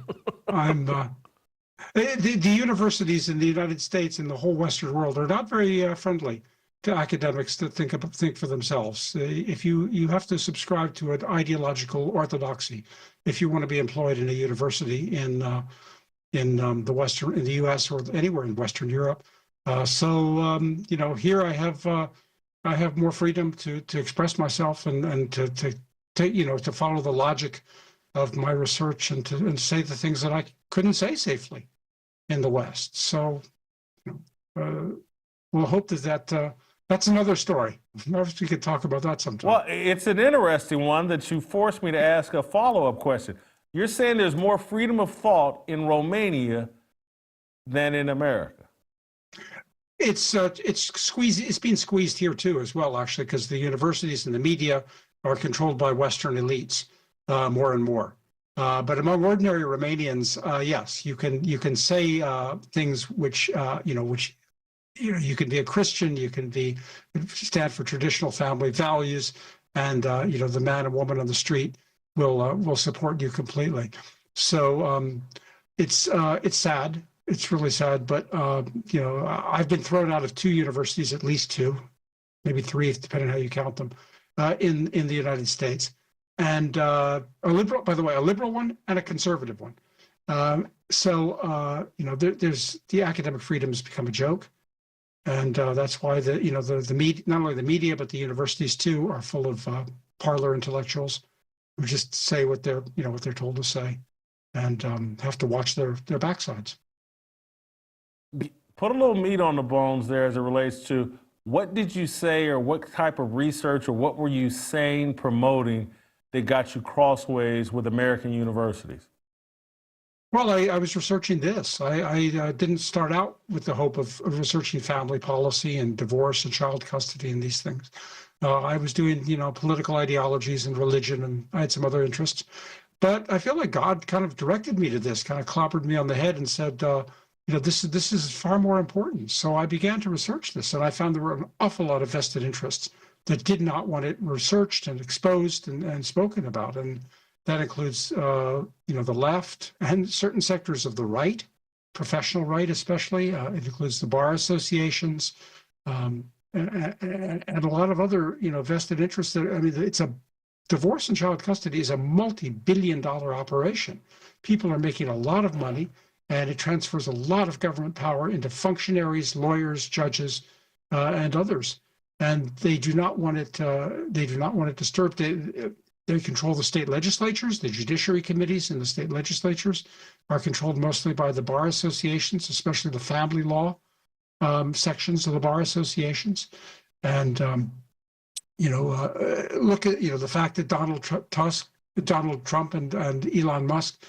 universities in the United States and the whole Western world are not very friendly to academics that think for themselves. If you have to subscribe to an ideological orthodoxy if you want to be employed in a university in the U.S. or anywhere in Western Europe. Here I have more freedom to express myself and to follow the logic of my research and to say the things that I couldn't say safely in the West. So we'll hope that's another story. Maybe we could talk about that sometime. Well, it's an interesting one that you forced me to ask a follow-up question. You're saying there's more freedom of thought in Romania than in America. It's being squeezed here too as well, actually, because the universities and the media are controlled by Western elites more and more. But among ordinary Romanians, yes, you can say things which you can be a Christian, you can stand for traditional family values, and the man and woman on the street will support you completely. So it's sad. It's really sad, but I've been thrown out of 2 universities, at least 2, maybe 3, depending on how you count them, in the United States, and a liberal one and a conservative one. There's the academic freedom has become a joke, and that's why the media, not only the media but the universities too, are full of parlor intellectuals who just say what they're told to say, and have to watch their backsides. Put a little meat on the bones there as it relates to what did you say or what type of research or what were you saying, promoting that got you crossways with American universities? Well, I was researching this. I didn't start out with the hope of researching family policy and divorce and child custody and these things. I was doing, political ideologies and religion, and I had some other interests. But I feel like God kind of directed me to this, kind of clobbered me on the head and said, this is far more important. So I began to research this, and I found there were an awful lot of vested interests that did not want it researched and exposed and spoken about. And that includes, the left and certain sectors of the right, professional right especially. It includes the bar associations and a lot of other, vested interests. It's a divorce and child custody is a multi-billion-dollar operation. People are making a lot of money, and it transfers a lot of government power into functionaries, lawyers, judges, and others. And they do not want it. They do not want it disturbed. They control the state legislatures. The judiciary committees in the state legislatures are controlled mostly by the bar associations, especially the family law sections of the bar associations. And look at the fact that Donald Trump and Elon Musk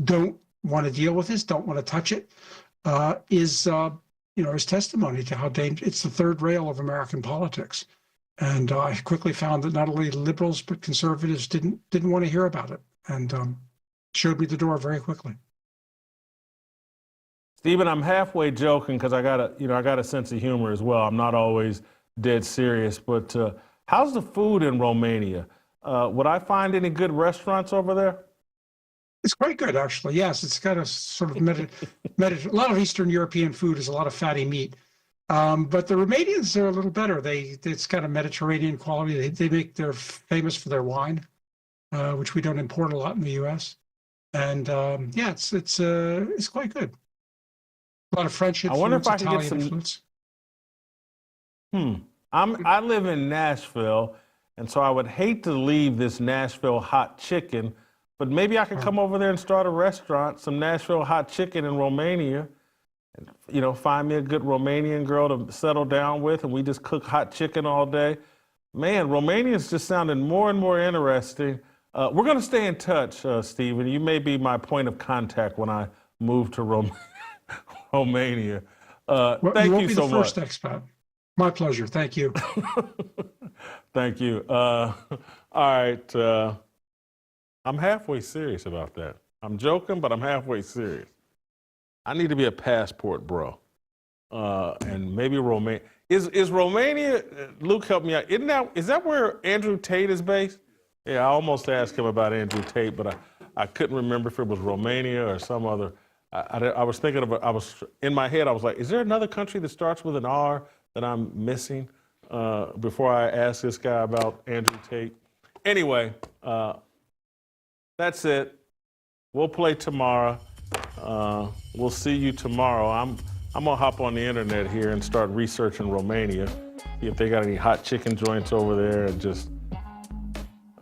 don't want to deal with this, don't want to touch it, is testimony to how dangerous. It's the third rail of American politics. And I quickly found that not only liberals but conservatives didn't want to hear about it, and showed me the door very quickly. Stephen, I'm halfway joking because I got a sense of humor as well. I'm not always dead serious, but how's the food in Romania? Would I find any good restaurants over there? It's quite good, actually. Yes, it's got a sort of a lot of Eastern European food is a lot of fatty meat. But the Romanians are a little better. It's got a Mediterranean quality. They're famous for their wine, which we don't import a lot in the U.S. And yeah, it's quite good. A lot of French influence, I wonder if I can Italian get some. influence. I live in Nashville, and so I would hate to leave this Nashville hot chicken, but maybe I could come over there and start a restaurant, some Nashville hot chicken in Romania, and, you know, find me a good Romanian girl to settle down with, and we just cook hot chicken all day. Man, Romania's just sounding more and more interesting. We're going to stay in touch, Stephen. You may be my point of contact when I move to Romania. Thank you so much. You won't be the first expat. My pleasure. Thank you. Thank you. All right. I'm halfway serious about that. I'm joking, but I'm halfway serious. I need to be a passport bro. And maybe Romania. Is Romania, Luke, help me out. Is that where Andrew Tate is based? Yeah, I almost asked him about Andrew Tate, but I couldn't remember if it was Romania or some other. I was thinking of in my head, I was like, is there another country that starts with an R that I'm missing before I ask this guy about Andrew Tate? Anyway, that's it. We'll play tomorrow. We'll see you tomorrow. I'm gonna hop on the internet here and start researching Romania, see if they got any hot chicken joints over there, and just,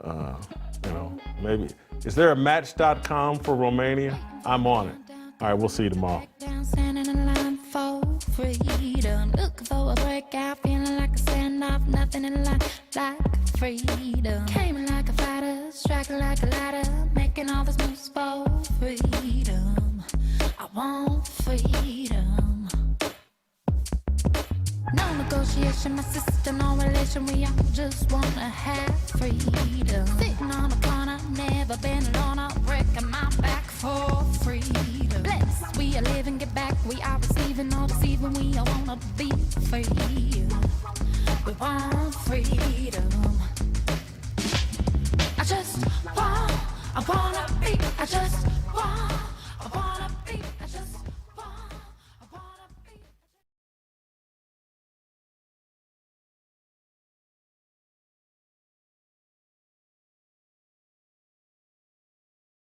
you know, maybe. Is there a Match.com for Romania? I'm on it. All right, we'll see you tomorrow. Standing in line for freedom, looking for a breakout, feeling like a standoff, nothing in life like freedom. Came like a fighter, striking like a ladder, making all these moves for freedom. I want freedom. No negotiation, my sister, no relation. We all just wanna have freedom. Sitting on a corner, never been alone. I'm breaking my back for freedom. Blessed, we are living, get back. We are receiving, no deceiving. We all wanna be free. We want freedom. I wanna be. I just